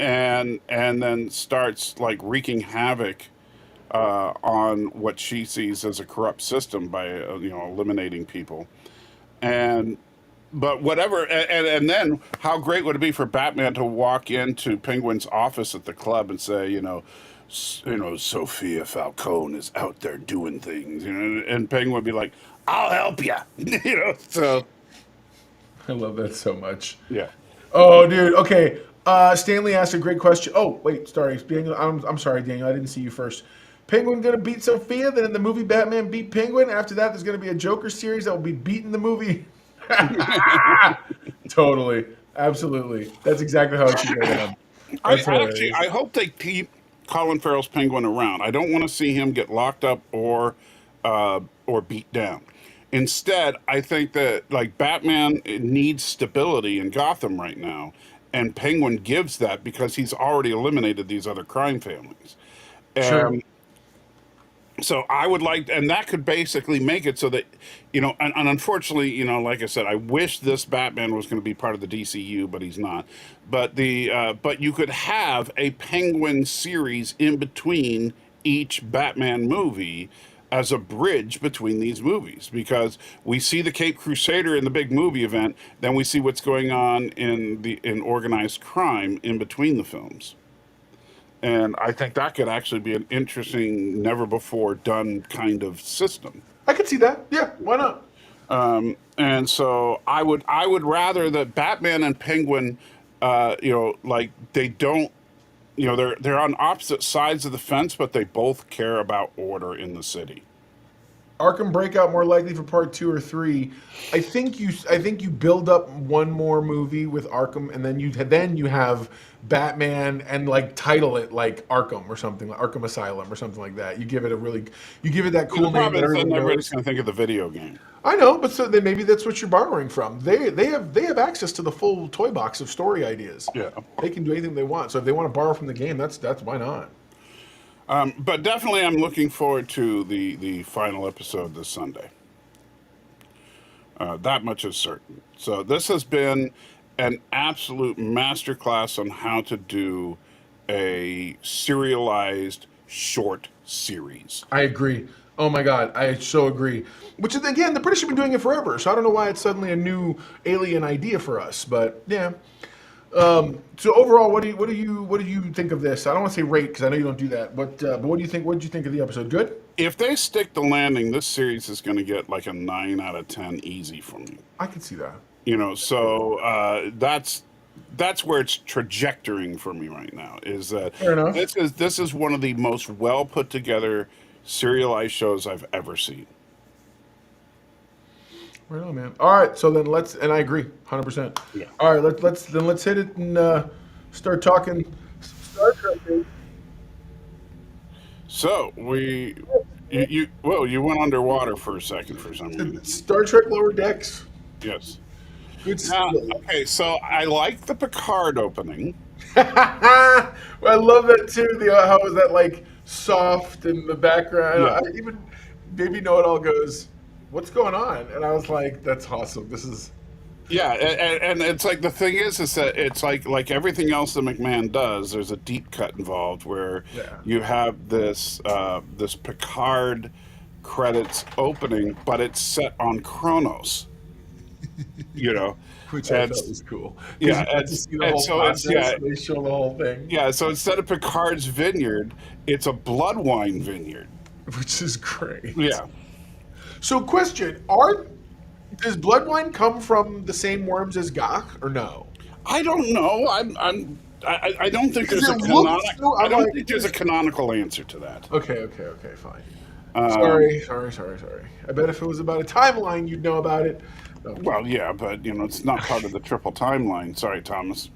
and then starts like wreaking havoc on what she sees as a corrupt system by eliminating people, and but whatever, and then how great would it be for Batman to walk into Penguin's office at the club and say, Sophia Falcone is out there doing things, and Penguin would be like, I'll help you, so. I love that so much. Yeah. Oh, dude. Okay. Stanley asked a great question. Oh, wait. Sorry, Daniel. I'm sorry, Daniel. I didn't see you first. Penguin gonna beat Sophia. Then in the movie, Batman beat Penguin. After that, there's gonna be a Joker series that will be beating the movie. Totally. Absolutely. That's exactly how it should go down. I hope they keep Colin Farrell's Penguin around. I don't want to see him get locked up or beat down. Instead, I think that like Batman needs stability in Gotham right now, and Penguin gives that because he's already eliminated these other crime families. Sure. So I would like, and that could basically make it so that, and unfortunately, like I said, I wish this Batman was going to be part of the DCU, but he's not. But but you could have a Penguin series in between each Batman movie as a bridge between these movies, because we see the Cape Crusader in the big movie event, then we see what's going on in organized crime in between the films. And I think that could actually be an interesting, never before done kind of system. I could see that. Yeah, why not? And so I would rather that Batman and Penguin, like they don't, they're on opposite sides of the fence, but they both care about order in the city. Arkham Breakout more likely for part 2 or 3. I think you build up one more movie with Arkham, and then you have Batman and like title it like Arkham or something, like Arkham Asylum or something like that. You give it that cool name. Then everybody's going to think of the video game. I know, but so then maybe that's what you're borrowing from. They have access to the full toy box of story ideas. Yeah, they can do anything they want. So if they want to borrow from the game, that's why not. But definitely, I'm looking forward to the final episode this Sunday. That much is certain. So this has been an absolute masterclass on how to do a serialized short series. I agree. Oh my God, I so agree. Which is, again, the British have been doing it forever, so I don't know why it's suddenly a new alien idea for us. But yeah. So overall, what do you think of this? I don't want to say rate because I know you don't do that, but what do you think? What did you think of the episode? Good? If they stick the landing, this series is going to get like a 9 out of 10 easy from me. I can see that. So that's where it's trajectorying for me right now. Is that Fair enough. This is one of the most well put together serialized shows I've ever seen. Right on, man. All right, so then and I agree, 100%. Yeah. All right, let's hit it and start talking Star Trek. Baby. So you went underwater for a second for some reason. Star Trek Lower Decks. Yes. Good Now, still. okay, so I like the Picard opening. I love that too. How is that like soft in the background? Yeah. Even Baby Know It All goes, "What's going on?" And I was like, "That's awesome. This is Yeah, and it's like the thing is that it's like everything else that McMahon does. There's a deep cut involved where yeah." you have this Picard credits opening, but it's set on Chronos. You know, Which I and thought was cool because yeah, you got to see the and whole so it's process. And they show the whole thing, yeah. So instead of Picard's vineyard, it's a blood wine vineyard. which is great. Yeah. So, question: does blood wine come from the same worms as Gach, or no? I don't know. I don't think Because there's a it looks so. I I'm don't like, think there's a canonical answer to that. okay, fine. Um, Sorry. I bet if it was about a timeline, you'd know about it. No, well, yeah, but it's not part of the triple timeline. Sorry, Thomas.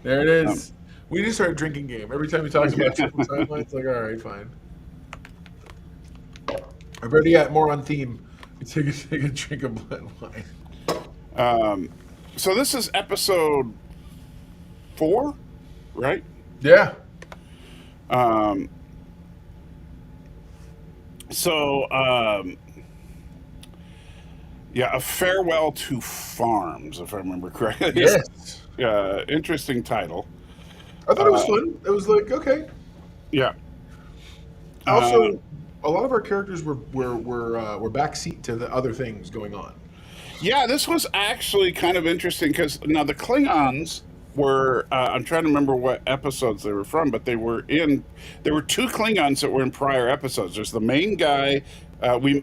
there it Um, is. We need to start a drinking game. Every time he talks about triple timelines, it's like, all right, fine. I've already got more on theme. Take a drink of blood wine. so this is episode 4, right? Yeah. Um, so yeah, a farewell to farms, if I remember correctly. Yes. Interesting title. I thought it was fun. It was like, okay. Yeah. Also, a lot of our characters were backseat to the other things going on. Yeah, this was actually kind of interesting because now the Klingons were, I'm trying to remember what episodes they were from, but there were 2 Klingons that were in prior episodes. There's the main guy,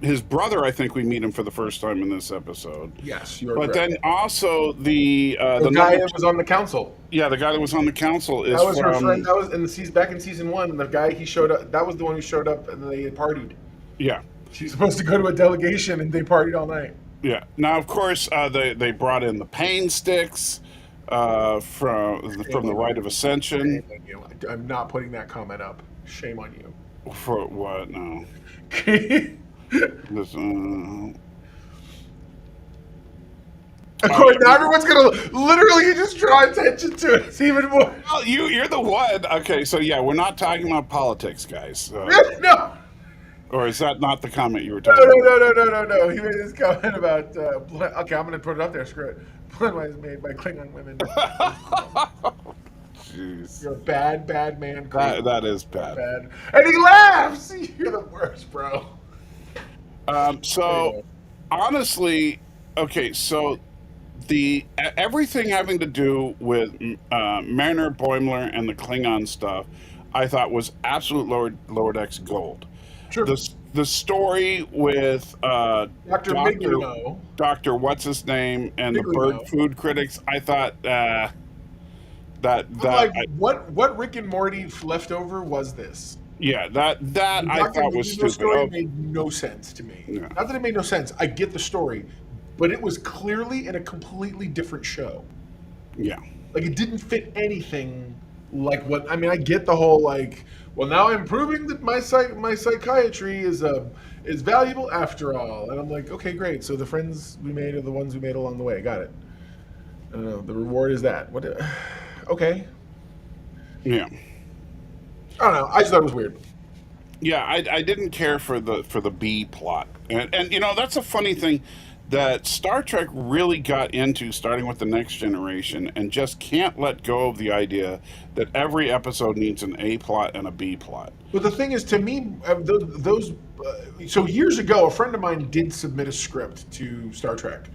his brother, I think we meet him for the first time in this episode. Yes, you're But correct. then also the guy that was on the council. yeah, the guy that was on the council is That was her from, friend. That was back in season 1. The guy he showed up. That was the one who showed up, and they had partied. yeah. She's supposed to go to a delegation, and they partied all night. Yeah. Now, of course, they brought in the pain sticks from the Rite of Ascension. Shame on you. I'm not putting that comment up. Shame on you. For what? No. This, Of course, now everyone's gonna literally just draw attention to it. It's even more. well, you're the one. Okay, so yeah, we're not talking about politics, guys. No. Or is that not the comment you were No, talking about? no. He made this comment about. Okay, I'm gonna put it up there. Screw it. Blood wine is made by Klingon women. Jeez. You're a bad man. That is bad. Bad. And he laughs. You're the worst, bro. So, Anyway. honestly, okay, so everything having to do with Mariner, Boimler, and the Klingon stuff, I thought was absolute lower decks gold. Sure. The story with Dr. Miglino. Doctor what's his name, and the Miglino. bird food critics, I thought that What Rick and Morty left over was this? yeah, that The I Dr. thought was Miglino stupid. story Oh, made no sense to me. Yeah. Not that it made no sense. I get the story, but it was clearly in a completely different show. yeah. Like it didn't fit anything like what I mean. I get the whole like, well, now I'm proving that my psychiatry is valuable after all, and I'm like, okay, great. So the friends we made are the ones we made along the way. Got it. The reward is that. What? Okay. Yeah. I don't know. I just thought it was weird. Yeah, I didn't care for the B plot, and that's a funny thing that Star Trek really got into, starting with the Next Generation, and just can't let go of the idea that every episode needs an A plot and a B plot. But the thing is, to me, those so years ago, a friend of mine did submit a script to Star Trek,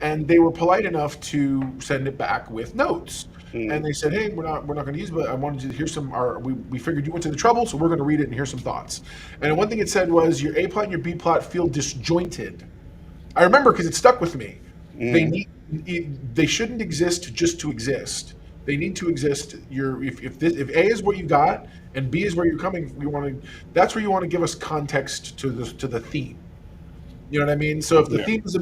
and they were polite enough to send it back with notes. And they said, "Hey, we're not going to use it, but I wanted you to hear some. We figured you went to the trouble, so we're going to read it and hear some thoughts." And one thing it said was, "Your A plot and your B plot feel disjointed." I remember because it stuck with me. They shouldn't exist just to exist. They need to exist. If A is what you got and B is where you're coming, that's where you want to give us context to the theme. You know what I mean? So if the theme is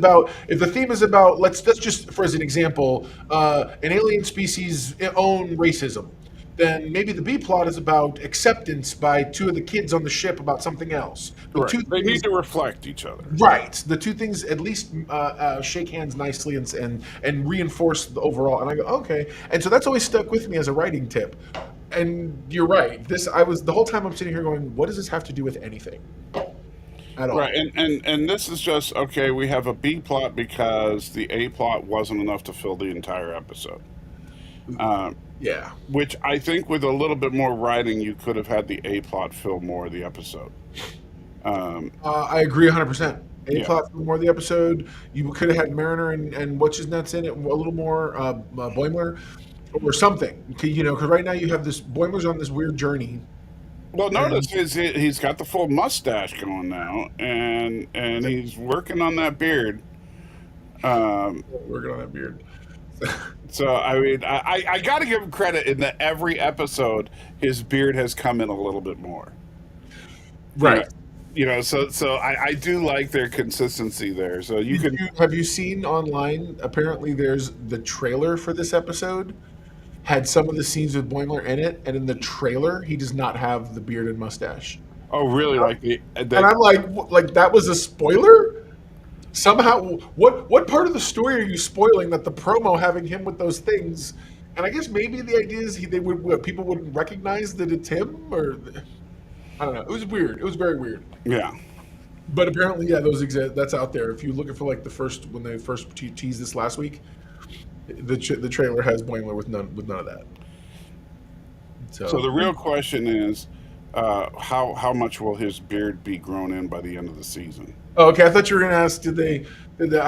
about let's just for as an example, an alien species own racism. then maybe the B plot is about acceptance by two of the kids on the ship about something else. The two They things, need to reflect each other. right? The two things at least shake hands nicely and reinforce the overall. And I go, okay. And so that's always stuck with me as a writing tip. And you're right. The whole time I'm sitting here going, what does this have to do with anything at all? Right, and this is just okay. We have a B plot because the A plot wasn't enough to fill the entire episode. Yeah. Which I think with a little bit more writing, you could have had the A plot fill more of the episode. I agree 100%. A Yeah. plot for more of the episode. You could have had Mariner and what's his nuts in it a little more, Boimler or something. Because right now you have this Boimler's on this weird journey. Well, notice he's got the full mustache going now, and he's working on that beard. Working on that beard. So I mean, I got to give him credit in that every episode his beard has come in a little bit more. Right. So I do like their consistency there. So Have you seen online? Apparently, there's the trailer for this episode had some of the scenes with Boimler in it, and in the trailer, he does not have the beard and mustache. Oh, really? And I'm like that was a spoiler? Somehow, what part of the story are you spoiling that the promo having him with those things? And I guess maybe the idea is people wouldn't recognize that it's him, or I don't know. It was weird. It was very weird. Yeah. But apparently, yeah, those exist. That's out there. If you're looking for like when they first teased this last week, the trailer has Boimler with none of that. So the real question is, how much will his beard be grown in by the end of the season? Oh, okay, I thought you were going to ask,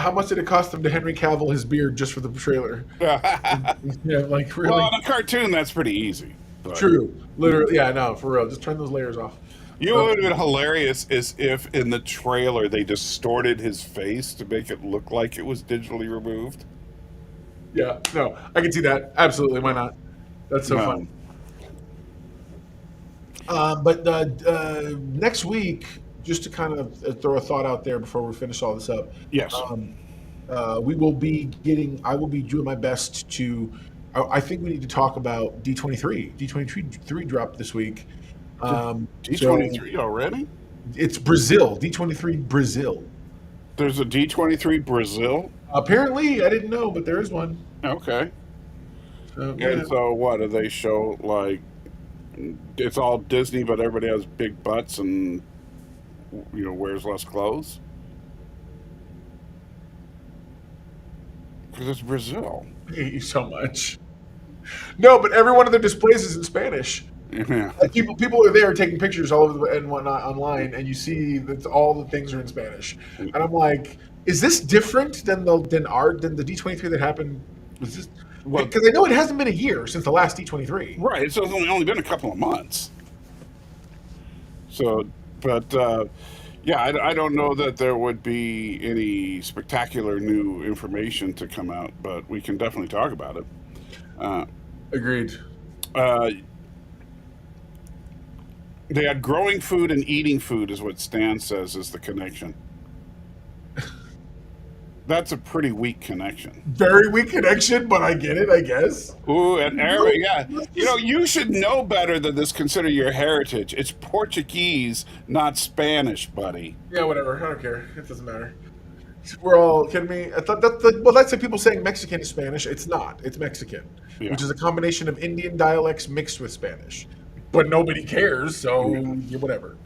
how much did it cost them to Henry Cavill his beard just for the trailer? Yeah, like really. Well, in a cartoon, that's pretty easy. But True, literally, yeah, no, for real. Just turn those layers off. You know what would have been hilarious is if in the trailer they distorted his face to make it look like it was digitally removed. Yeah, no, I can see that. Absolutely, why not? That's so fun. But next week, just to kind of throw a thought out there before we finish all this up. Yes. I will be doing my best to. I think we need to talk about D23. D23 dropped this week. D23 already? It's Brazil. D23 Brazil. There's a D23 Brazil? Apparently, I didn't know, but there is one. Okay. Yeah. And so what do they show? Like, it's all Disney, but everybody has big butts and wears less clothes? Because it's Brazil. I hate you so much. No, but every one of their displays is in Spanish. Yeah. Like people are there taking pictures all over and whatnot online, and you see that all the things are in Spanish. And I'm like, is this different than the D23 that happened? Because I know it hasn't been a year since the last D23. Right. So it's only been a couple of months. So, but yeah, I don't know that there would be any spectacular new information to come out, but we can definitely talk about it. Agreed. They had growing food and eating food is what Stan says is the connection. That's a pretty weak connection. Very weak connection, but I get it, I guess. Ooh, and Arabic, yeah. You should know better than this. Consider your heritage. It's Portuguese, not Spanish, buddy. Yeah, whatever. I don't care. It doesn't matter. We're all kidding me. I thought that's like people saying Mexican is Spanish. It's not. It's Mexican, which is a combination of Indian dialects mixed with Spanish. But nobody cares, so whatever.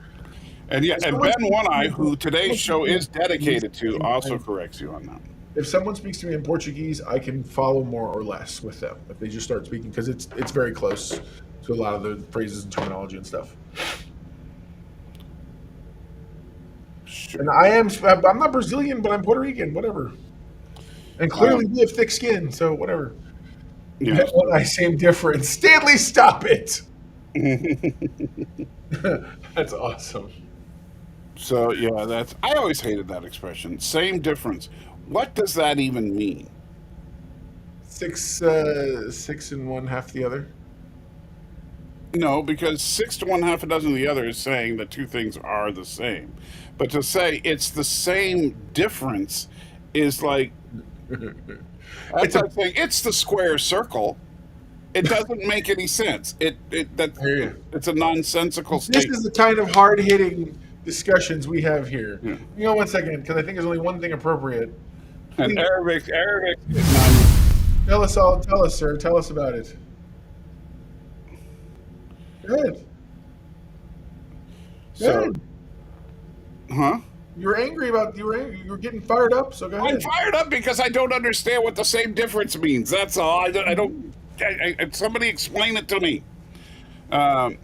And and Ben One Eye, who today's show is dedicated to, also corrects you on that. If someone speaks to me in Portuguese, I can follow more or less with them if they just start speaking, because it's very close to a lot of the phrases and terminology and stuff. Sure. And I'm not Brazilian, but I'm Puerto Rican, whatever. And clearly we have thick skin, so whatever. Yeah. One Eye, same difference. Stanley, stop it! That's awesome. So yeah, I always hated that expression. Same difference. What does that even mean? 6 and 1/2 the other. No, because 6 to 1/2 a dozen of the other is saying that two things are the same. But to say it's the same difference is like it's like saying it's the square circle. It doesn't make any sense. I hear you. It's a nonsensical This statement. is the kind of hard-hitting discussions we have here. Yeah. You know, 1 second, because I think there's only one thing appropriate. And Please Arabic. tell us all. Tell us, sir. Tell us about it. Go ahead. Go So, ahead. huh? You were angry about you were getting fired up. So go I'm ahead. fired up because I don't understand what the same difference means. That's all. I don't. Somebody explain it to me. But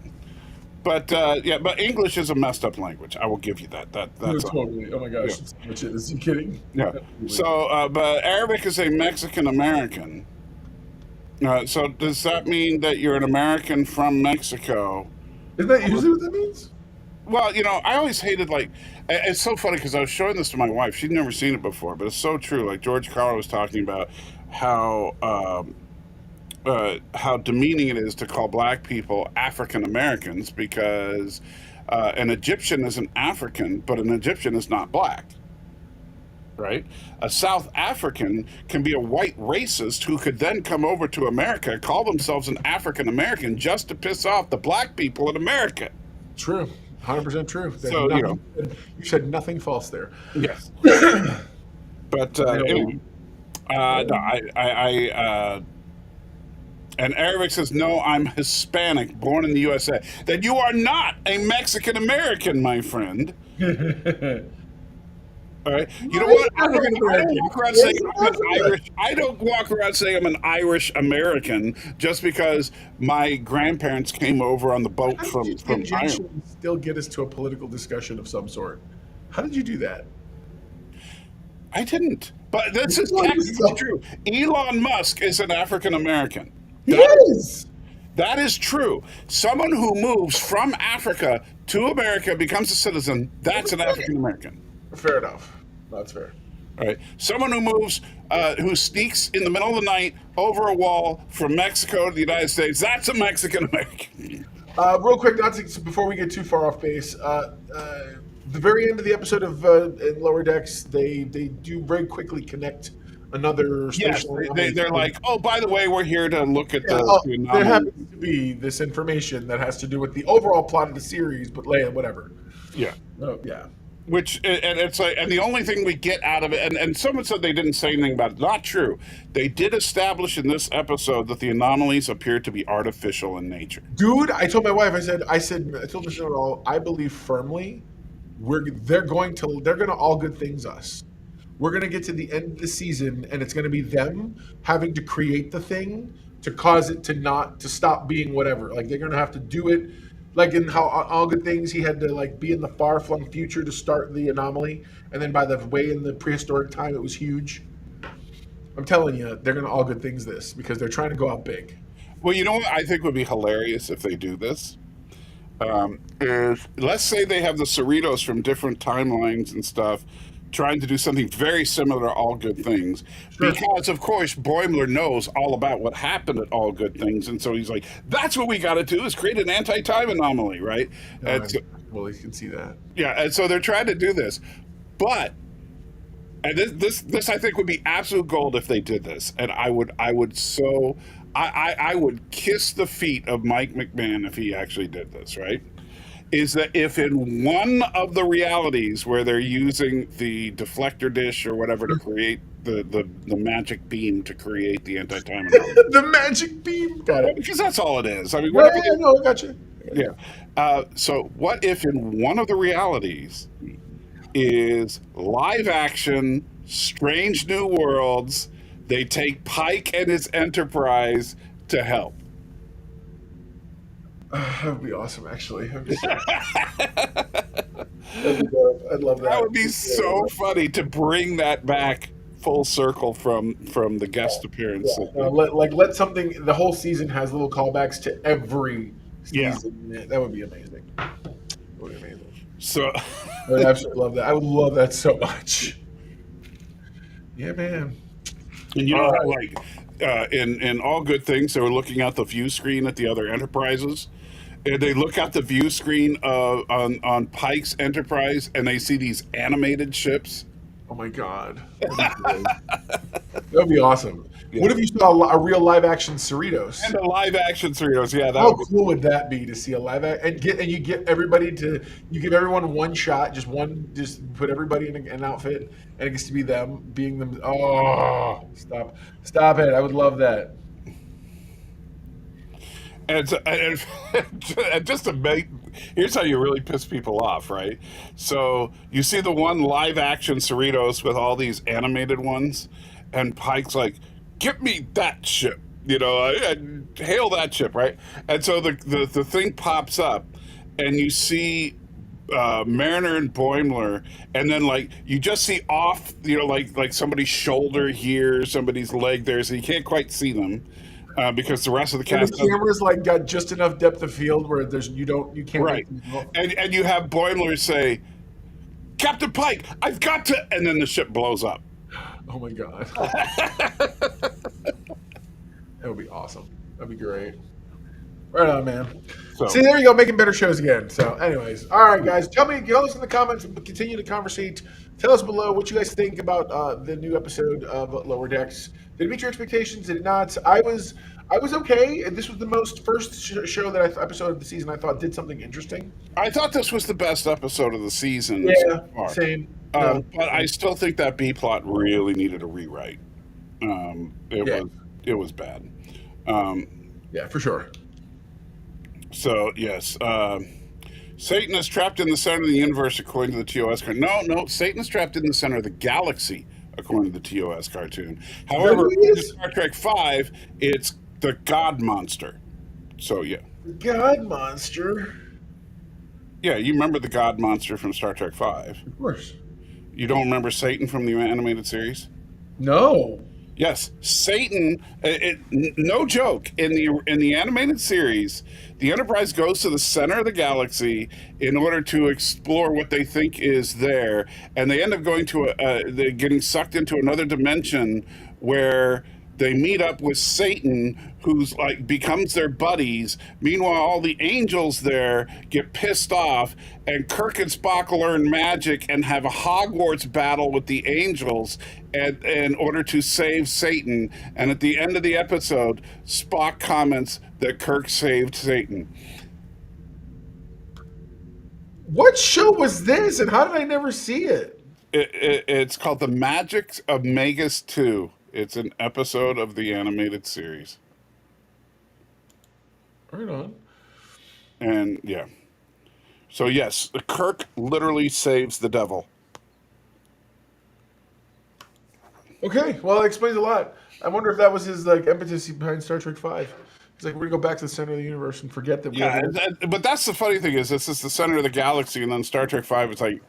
English is a messed up language. I will give you that. That's all. Totally. Oh my gosh, Yeah. which is you kidding? Yeah. So, but Arabic is a Mexican American. So does that mean that you're an American from Mexico? Isn't that usually what that means? Well, I always hated it's so funny because I was showing this to my wife. She'd never seen it before, but it's so true. Like George Carl was talking about how demeaning it is to call black people African Americans because an Egyptian is an African, but an Egyptian is not black. Right? A South African can be a white racist who could then come over to America, call themselves an African American just to piss off the black people in America. True. 100% true. So, you said nothing false there. Yes. But anyway, and Arabic says, no, I'm Hispanic, born in the USA. Then you are not a Mexican American, my friend. All right. You know what? I don't walk around saying I'm an Irish. I don't walk around saying I'm an Irish American just because my grandparents came over on the boat from Ireland. Still get us to a political discussion of some sort. How did you do that? I didn't. But this is technically true. Elon Musk is an African American. Yes. That is true. Someone who moves from Africa to America becomes a citizen. That's an African American. Fair enough. That's fair. All right. Someone who moves, who sneaks in the middle of the night over a wall from Mexico to the United States, that's a Mexican American. Real quick, before we get too far off base, the very end of the episode of in Lower Decks, they do very quickly connect another station. Yes, they're like, oh, by the way, we're here to look at the anomaly. There happens to be this information that has to do with the overall plot of the series, but whatever. Yeah. Yeah. Which, and it's like, and the only thing we get out of it, and someone said they didn't say anything about it. Not true. They did establish in this episode that the anomalies appear to be artificial in nature. Dude, I told my wife, I told Michelle all, I believe firmly they're gonna all good things us. We're gonna get to the end of the season and it's gonna be them having to create the thing to cause it to stop being whatever. Like they're gonna have to do it. Like in how all good things, he had to be in the far-flung future to start the anomaly, and then by the way in the prehistoric time it was huge. I'm telling you, they're gonna all good things this because they're trying to go out big. Well, you know what I think would be hilarious if they do this? Is let's say they have the Cerritos from different timelines and stuff trying to do something very similar to All Good Things. Sure. Because, of course, Boimler knows all about what happened at All Good Things. And so he's like, that's what we got to do is create an anti-time anomaly, right? Well, you can see that. Yeah, and so they're trying to do this. But, and this I think would be absolute gold if they did this. And I would kiss the feet of Mike McMahon if he actually did this, right? Is that if in one of the realities where they're using the deflector dish or whatever to create the magic beam to create the anti-time anomaly. The magic beam? Got it. Because that's all it is. I mean, whatever. Yeah, no, I got you. Yeah. So what if in one of the realities is live action, Strange New Worlds, they take Pike and his Enterprise to help? That would be awesome, actually. I'd love that. That would be so funny to bring that back full circle from the guest appearance. Yeah. Let something. The whole season has little callbacks to every season. Yeah. That would be amazing. That would be amazing. So I would absolutely love that. I would love that so much. Yeah, man. And you know, in All Good Things, they were looking out the view screen at the other Enterprises. And they look out the view screen on Pike's Enterprise, and they see these animated ships. Oh my God, that'd That'd be awesome. Yeah. What if you saw a real live action Cerritos? And a live action Cerritos, yeah, that How would be cool would that be to see a live act and you get everybody to you give everyone one shot, just put everybody in an outfit, and it gets to be them being them. Oh, stop it! I would love that. and just to make here's how you really piss people off, right? So you see the one live action Cerritos with all these animated ones, and Pike's like, "Give me that ship." I hail that ship, right? And so the thing pops up, and you see Mariner and Boimler, and then like you just see off, like somebody's shoulder here, somebody's leg there, so you can't quite see them because the rest of the And cast the camera's like got just enough depth of field where you can't right, make them go. and you have Boimler say, "Captain Pike, I've got to," and then the ship blows up. Oh my god, that would be awesome. That'd be great. Right on, man. So See, there you go, making better shows again. So, anyways, all right, guys, tell us in the comments, continue to conversate. Tell us below what you guys think about the new episode of Lower Decks. Did it meet your expectations? Did it not? I was okay. And this was the first show episode of the season I thought did something interesting. I thought this was the best episode of the season. Yeah, so far. same. But I still think that B plot really needed a rewrite. It was bad. Yeah, for sure. So yes, Satan is trapped in the center of the universe, according to the TOS cartoon. No, Satan is trapped in the center of the galaxy, according to the TOS cartoon. However, in Star Trek V, it's the God Monster. So yeah, God Monster. Yeah, you remember the God Monster from Star Trek V? Of course. You don't remember Satan from the animated series? No. Yes, Satan. No joke. In the animated series, the Enterprise goes to the center of the galaxy in order to explore what they think is there, and they end up going to they're getting sucked into another dimension where they meet up with Satan, who's like becomes their buddies. Meanwhile, all the angels there get pissed off, and Kirk and Spock learn magic and have a Hogwarts battle with the angels in order to save Satan. And at the end of the episode, Spock comments that Kirk saved Satan. What show was this, and how did I never see it? It's called The Magic of Magus 2. It's an episode of the animated series. Right on. And yeah. So yes, Kirk literally saves the devil. Okay, well, that explains a lot. I wonder if that was his impetus behind Star Trek V. He's like, we're gonna go back to the center of the universe and forget that. Yeah, but that's the funny thing is, this is the center of the galaxy, and then Star Trek V, it's like,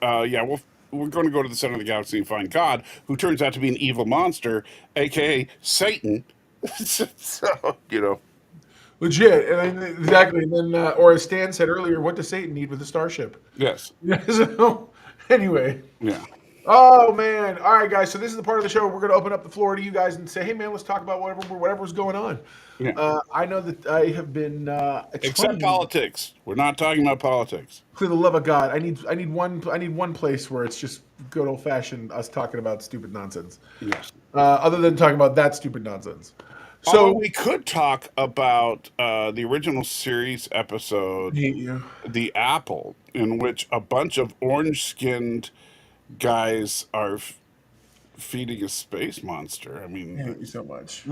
we're going to go to the center of the galaxy and find God, who turns out to be an evil monster, aka Satan. So, Legit, and exactly. And then, or as Stan said earlier, what does Satan need with a starship? Yes. So, anyway. Yeah. Oh man! All right, guys. So this is the part of the show where we're going to open up the floor to you guys and say, "Hey, man, let's talk about whatever's going on." Yeah. I know that I have been except politics. We're not talking about politics. For the love of God, I need one place where it's just good old fashioned us talking about stupid nonsense. Yes. Other than talking about that stupid nonsense. So although we could talk about the original series episode, The Apple, in which a bunch of orange-skinned guys are feeding a space monster. I mean, thank you so much.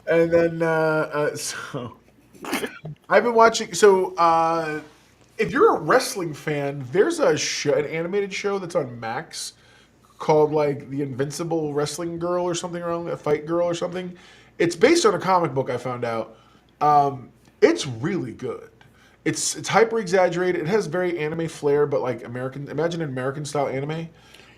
And then, so I've been watching. So, if you're a wrestling fan, there's an animated show that's on Max called like The Invincible Wrestling Girl or something, around a Fight Girl or something. It's based on a comic book I found out. It's really good. It's hyper exaggerated. It has very anime flair, but like imagine an American style anime.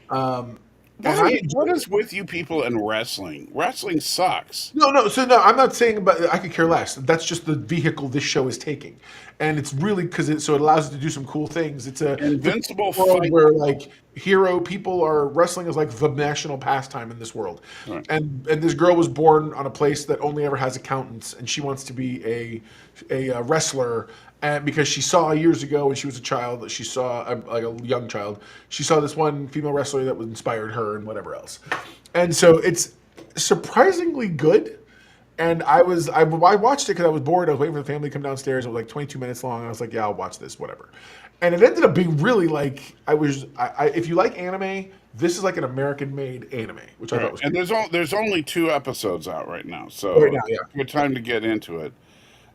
What is with you people in wrestling? Wrestling sucks. No. So no, I'm not saying, but I could care less. That's just the vehicle this show is taking, and it's really because it allows it to do some cool things. It's a invincible world fight where like hero people are wrestling as like the national pastime in this world, right. and this girl was born on a place that only ever has accountants, and she wants to be a wrestler. and because she saw years ago when she was a child, she saw like a young child, she saw this one female wrestler that inspired her and whatever else, and so it's surprisingly good. And I watched it because I was bored. I was waiting for the family to come downstairs. It was like 22 minutes long. I was like, yeah, I'll watch this, whatever. And it ended up being really like if you like anime, this is like an American-made anime, which I thought was And cool. there's only 2 episodes out right now, so Right now, yeah. good time to get into it.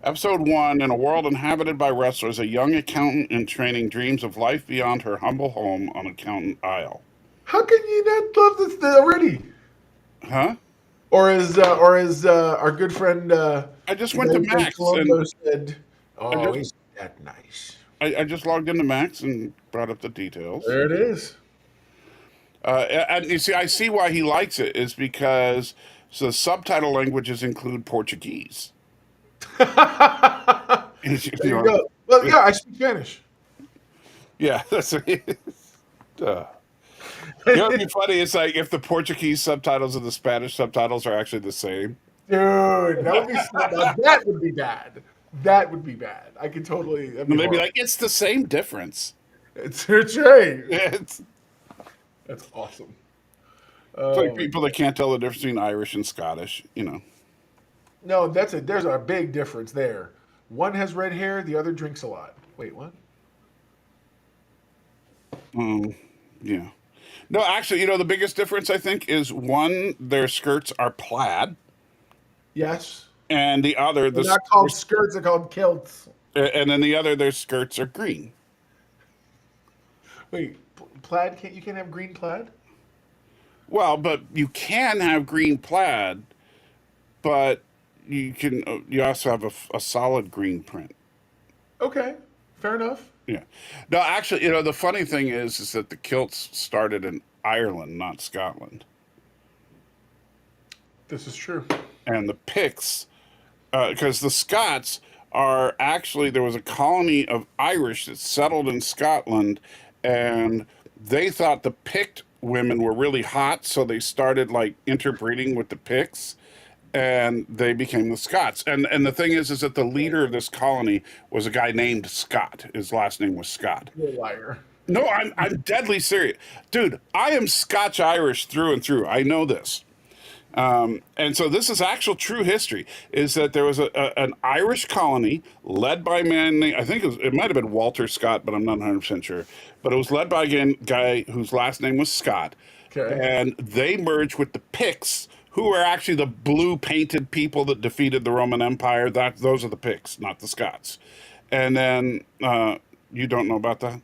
Episode 1: In a world inhabited by wrestlers, a young accountant in training dreams of life beyond her humble home on Accountant Isle. How can you not love this already? Huh? Or as our good friend I just went to Max Colombo and said, "Oh, just- isn't that nice?" I just logged into Max and brought up the details. There it is. And you see, I see why he likes it is because the subtitle languages include Portuguese. There you go. Well, yeah, I speak Spanish. Yeah, that's it. You know what'd be funny? It's like if the Portuguese subtitles and the Spanish subtitles are actually the same. Dude, that would be bad. That would be bad. I could totally. And they'd be like, it's the same difference. It's right. It's That's awesome. like people that can't tell the difference between Irish and Scottish, you know. No, there's a big difference there. One has red hair, the other drinks a lot. Wait, what? Yeah. No, actually, you know, the biggest difference, I think, is one, their skirts are plaid, Yes. and the other, They're not called skirts, they're called kilts. and then the other, their skirts are green. Wait, plaid you can't have green plaid? Well, but you can have green plaid, but you also have a solid green print. Okay, fair enough. Yeah. No, actually, you know, the funny thing is that the kilts started in Ireland, not Scotland. This is true. And the Picts, because the Scots are actually, there was a colony of Irish that settled in Scotland, and they thought the Pict women were really hot, so they started like interbreeding with the Picts, and they became the Scots. And the thing is that the leader of this colony was a guy named Scott. His last name was Scott. You're a liar. No, I'm deadly serious, dude. I am Scotch Irish through and through. I know this. And so this is actual true history, is that there was an Irish colony led by a man named, I think it might have been Walter Scott, but I'm not 100% sure. But it was led by a guy whose last name was Scott. Okay. And they merged with the Picts, who were actually the blue painted people that defeated the Roman Empire. Those are the Picts, not the Scots. And then, you don't know about that?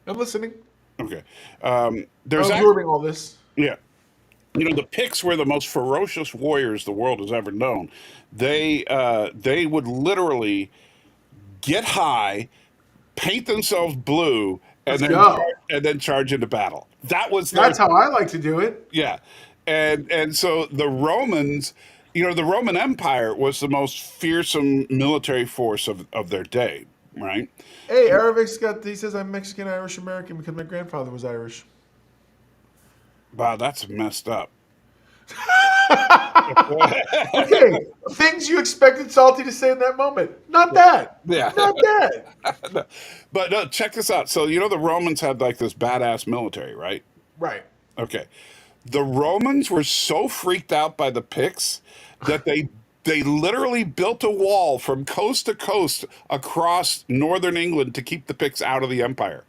I'm listening. Okay. I'm There's absorbing all this. yeah. You know, the Picts were the most ferocious warriors the world has ever known. They would literally get high, paint themselves blue, and Let's go. and then charge into battle. That's how I like to do it. yeah. And so the Romans, you know, the Roman Empire was the most fearsome military force of their day, right? Hey, he says I'm Mexican Irish American because my grandfather was Irish. Wow, that's messed up. Okay, things you expected Salty to say in that moment. Not that. Yeah. Not that. But no, check this out. So, you know, the Romans had like this badass military, right? Right. Okay. The Romans were so freaked out by the Picts that they literally built a wall from coast to coast across northern England to keep the Picts out of the empire.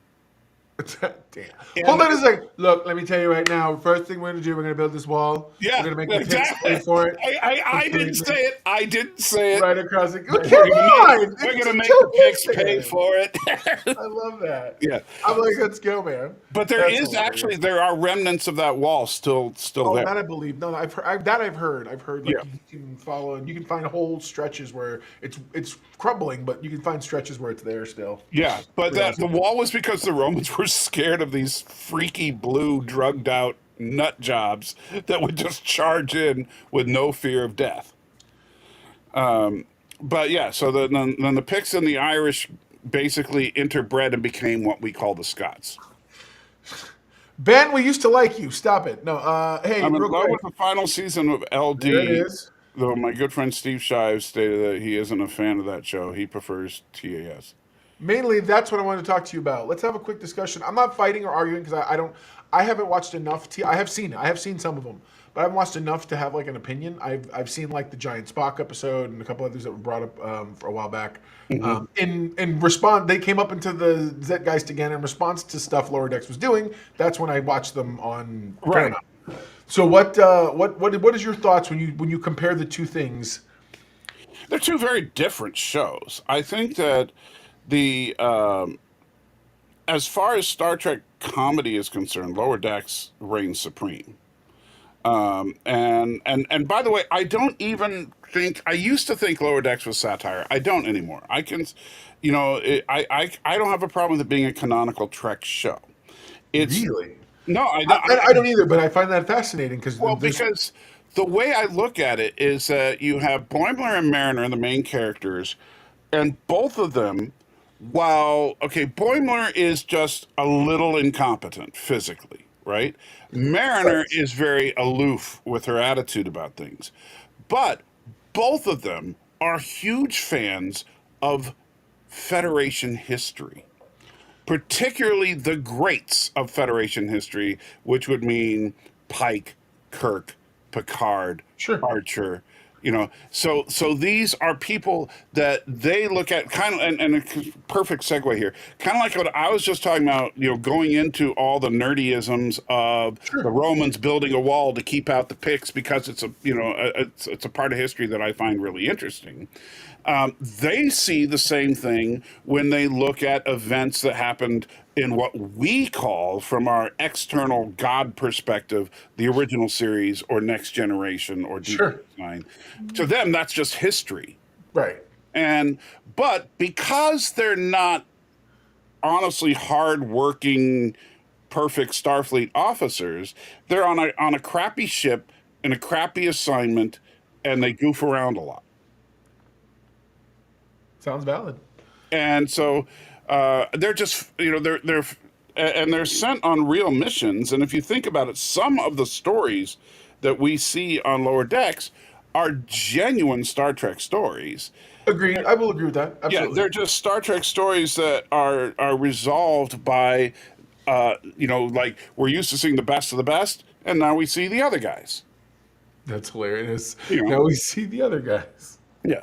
Damn. Hold on a second. Look, let me tell you right now. First thing we're going to do, we're going to build this wall. Yeah, We're going to make the exactly. Picts pay for it. I didn't say it. I didn't say it. Right across the... We're Come on! going to make Joe the Picts Gibson. pay for it. I love that. Yeah. I'm like, let's go, man. But there are remnants of that wall still Oh, there. that I believe. No, I've heard. I've heard like Yeah. you can follow and you can find whole stretches where it's crumbling, but you can find stretches where it's there still. Yeah, but the wall was because the Romans were scared of these freaky blue drugged out nut jobs that would just charge in with no fear of death. But yeah, so then the Picts and the Irish basically interbred and became what we call the Scots. Ben, we used to like you. Stop it. No, hey, I'm in real love quick. with the final season of LD. There it is. Though my good friend Steve Shives stated that he isn't a fan of that show. He prefers TAS. Mainly, that's what I wanted to talk to you about. Let's have a quick discussion. I'm not fighting or arguing because I haven't watched enough. I have seen some of them, but I haven't watched enough to have like an opinion. I've seen like the Giant Spock episode and a couple others that were brought up for a while back. In response, they came up into the Zeitgeist again in response to stuff Lower Decks was doing. That's when I watched them on Paramount. So what is your thoughts when you compare the two things? They're two very different shows. I think that the as far as Star Trek comedy is concerned, Lower Decks reigns supreme. And by the way, I don't even think I used to think Lower Decks was satire. I don't anymore. I can, I don't have a problem with it being a canonical Trek show. It's Really? no, I don't either, but I find that fascinating because the way I look at it is that you have Boimler and Mariner, the main characters, and both of them, while, okay, Boimler is just a little incompetent physically, right? Mariner is very aloof with her attitude about things. But both of them are huge fans of Federation history, particularly the greats of Federation history, which would mean Pike, Kirk, Picard, Sure. Archer. So these are people that they look at kind of, and a perfect segue here, kind of like what I was just talking about, going into all the nerdyisms of the Romans building a wall to keep out the Picts because it's it's a part of history that I find really interesting. They see the same thing when they look at events that happened in what we call, from our external God perspective, the original series or Next Generation or Deep Space Nine. To them, that's just history. Right. But because they're not honestly hardworking, perfect Starfleet officers, they're on a crappy ship in a crappy assignment, and they goof around a lot. Sounds valid. And so they're just, they're sent on real missions. And if you think about it, some of the stories that we see on Lower Decks are genuine Star Trek stories. Agreed. I will agree with that. Absolutely. Yeah, they're just Star Trek stories that are resolved by, like we're used to seeing the best of the best, and now we see the other guys. That's hilarious. Now we see the other guys. Yeah.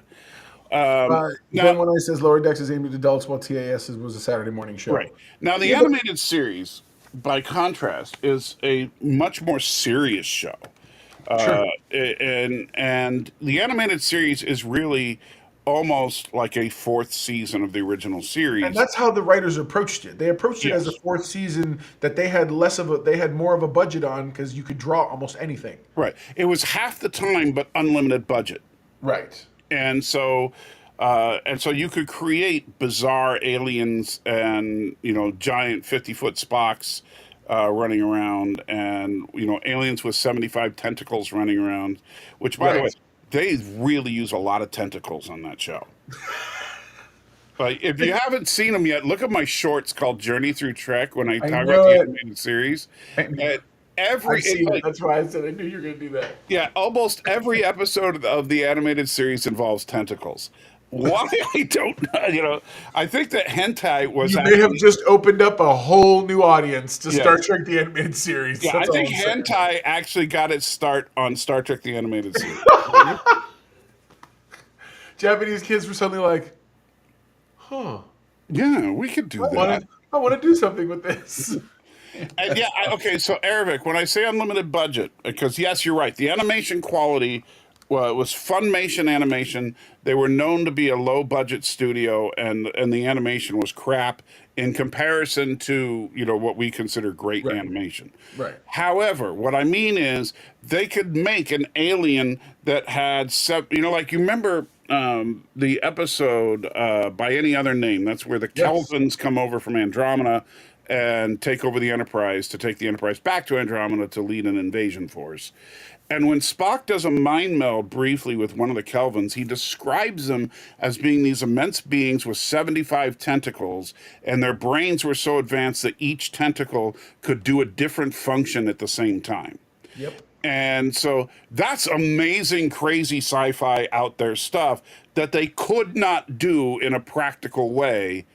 Then when I says Lower Decks is aimed at adults, while TAS was a Saturday morning show. Right. Now, the animated series, by contrast, is a much more serious show. And the animated series is really almost like a fourth season of the original series. And that's how the writers approached it. They approached it as a fourth season that they had more of a budget on because you could draw almost anything. Right. It was half the time, but unlimited budget. Right. And so you could create bizarre aliens and, giant 50-foot Spocks running around, and, aliens with 75 tentacles running around, which, by the way, they really use a lot of tentacles on that show. Like, if you haven't seen them yet, look at my shorts called Journey Through Trek when I talk about the animated series. That's why I said I knew you were going to do that. Yeah, almost every episode of the animated series involves tentacles. Why? I don't know. I think that hentai was. You may have just opened up a whole new audience to Star Trek the Animated Series. Yeah, I think hentai actually got its start on Star Trek the Animated Series. Japanese kids were suddenly like, huh. Yeah, we could do that. I want to do something with this. And okay, so Aravic, when I say unlimited budget, because yes, you're right, the animation quality was Funimation animation. They were known to be a low budget studio, and the animation was crap in comparison to what we consider great animation. Right. However, what I mean is they could make an alien that had like you remember the episode By Any Other Name. That's where the Kelvins come over from Andromeda and take over the Enterprise to take the Enterprise back to Andromeda to lead an invasion force. And when Spock does a mind meld briefly with one of the Kelvins, he describes them as being these immense beings with 75 tentacles, and their brains were so advanced that each tentacle could do a different function at the same time. Yep. And so that's amazing, crazy sci-fi out there stuff that they could not do in a practical way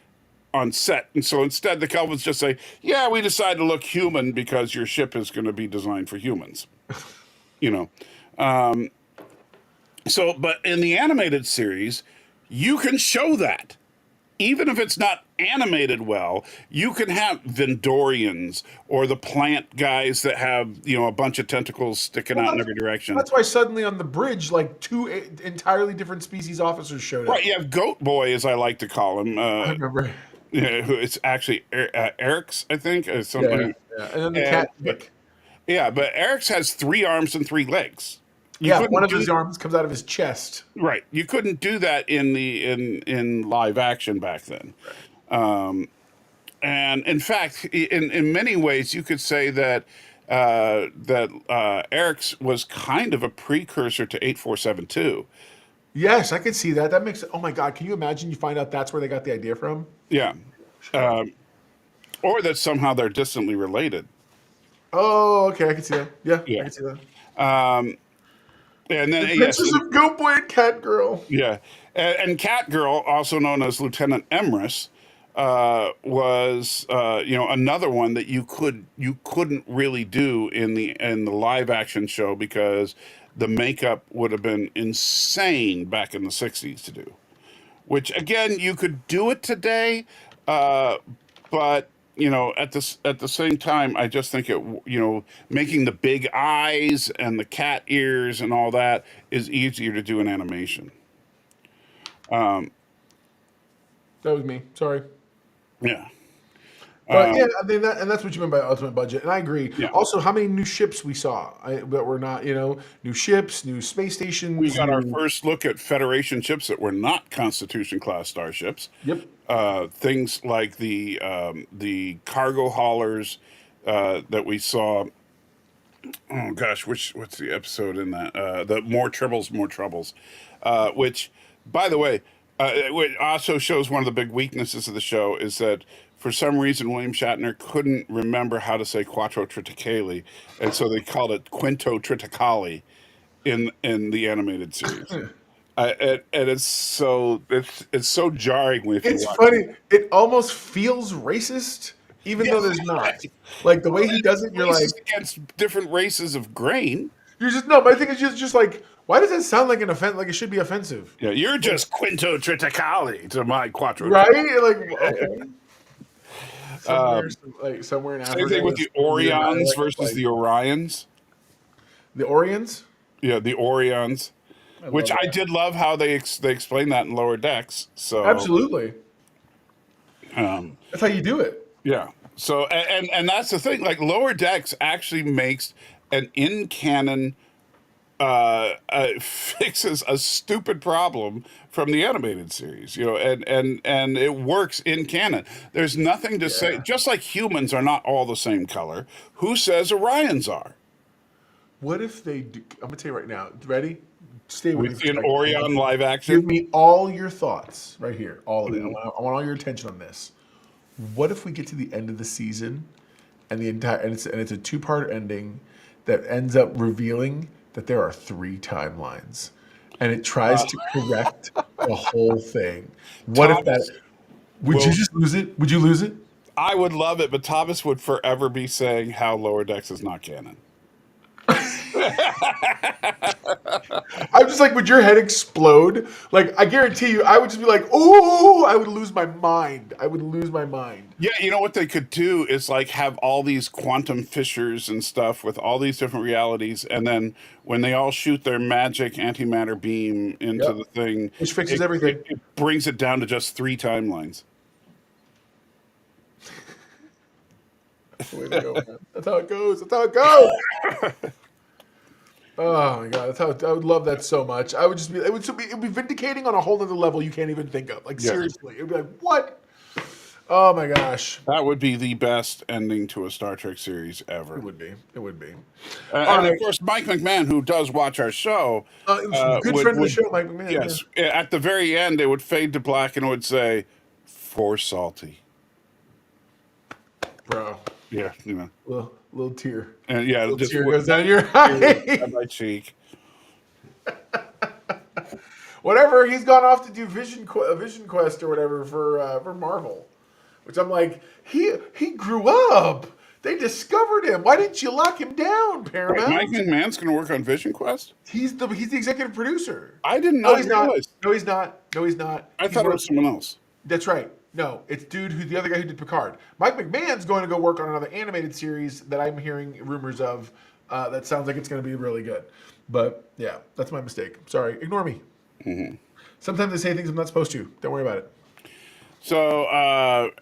on set. And so instead, the Kelvins just say, "Yeah, we decided to look human because your ship is going to be designed for humans." You know. So, but in the animated series, you can show that. Even if it's not animated well, you can have Vendorians or the plant guys that have, a bunch of tentacles sticking out in every direction. That's why suddenly on the bridge, like two entirely different species officers showed up. Right, you have Goat Boy, as I like to call him. I remember. Who it's actually Eric's, I think. Or something. Yeah. And then the cat Nick. Yeah, but Eric's has 3 arms and 3 legs. One of his arms comes out of his chest. Right. You couldn't do that in live action back then. Right. And in fact, in many ways, you could say that Eric's was kind of a precursor to 8472. Yes, I could see that. That makes it. Oh my God! Can you imagine? You find out that's where they got the idea from. Yeah. Or that somehow they're distantly related. Oh, okay. I can see that. Yeah. I can see that. And then Adventures of Goat Boy and Cat Girl. Yeah, and Cat Girl, also known as Lieutenant Emrys, was another one that you couldn't really do in the live action show because the makeup would have been insane back in the 60s to do. Which again, you could do it today, but at the same time, I just think making the big eyes and the cat ears and all that is easier to do in animation. That was me. Sorry. Yeah. But I mean that's what you meant by ultimate budget, and I agree. Yeah. Also, how many new ships we saw that were not, new ships, new space stations. We got our first look at Federation ships that were not Constitution class starships. Yep. Things like the cargo haulers that we saw. Oh gosh, what's the episode in that? The More Troubles, which, by the way, it also shows one of the big weaknesses of the show is that for some reason William Shatner couldn't remember how to say Quattro Triticale, and so they called it Quinto Triticale in the animated series. And it's so jarring when it's funny. It almost feels racist, even though there's not. Like the way he does it, you're like against different races of grain. You're just no. But I think it's just like, why does that sound like an offense? Like it should be offensive. Yeah, you're just Quinto Triticale to my Quattro. Right? Like okay. Somewhere in Africa. Same thing with the Orions versus the Orions. The Orions? Yeah, the Orions. Which I did love how they explained that in Lower Decks. So absolutely, that's how you do it. Yeah. So and that's the thing. Like Lower Decks actually makes an in canon fixes a stupid problem from the animated series. And it works in canon. There's nothing to say. Just like humans are not all the same color. Who says Orions are? What if they do? I'm gonna tell you right now. Ready? Stay with me. In Orion live action? Give me all your thoughts right here. All of it. I want all your attention on this. What if we get to the end of the season and it's a 2-part ending that ends up revealing that there are 3 timelines and it tries to correct the whole thing? What if that would you just lose it? Would you lose it? I would love it, but Thomas would forever be saying how Lower Decks is not canon. I'm just like, would your head explode? Like, I guarantee you, I would just be like, oh, I would lose my mind. Yeah, you know what they could do is like have all these quantum fissures and stuff with all these different realities, and then when they all shoot their magic antimatter beam into the thing, which fixes everything, it brings it down to just 3 timelines. Way to go, man. That's how it goes. Oh my God, I would love that so much. I would just be, it would be vindicating on a whole other level you can't even think of. Like seriously, it would be like, what? Oh my gosh, that would be the best ending to a Star Trek series ever. It would be. And of course, Mike McMahon, who does watch our show, good friend of the show, Mike McMahon. Yes, at the very end, it would fade to black and it would say, "For Salty." Bro. Yeah, Little tear. And little tear goes down your eye. On my cheek. Whatever, he's gone off to do Vision Quest or whatever for Marvel. Which I'm like, he grew up. They discovered him. Why didn't you lock him down, Wait, Paramount? Mike McMahon's going to work on Vision Quest? He's the executive producer. I did No, not he's not. realize. No, he's not. No, he's not. I He's thought it was working. someone else. That's right. No, it's dude who the other guy who did Picard. Mike McMahon's going to go work on another animated series that I'm hearing rumors of. That sounds like it's going to be really good. But yeah, that's my mistake. Sorry, ignore me. Sometimes I say things I'm not supposed to. Don't worry about it. So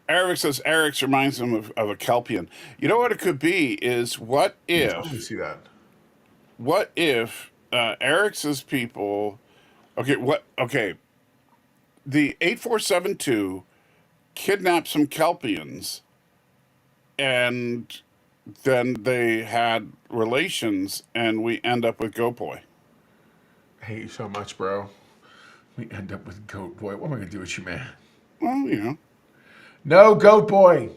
Eric says Eric's reminds him of a Kelpian. You know what it could be is Let me see that. what if Eric's people okay, the 8472 kidnapped some Kelpians and then they had relations and we end up with Goat Boy. I hate you so much, bro. We end up with Goat Boy. What am I going to do with you, man? Well, you know. No, Goat Boy.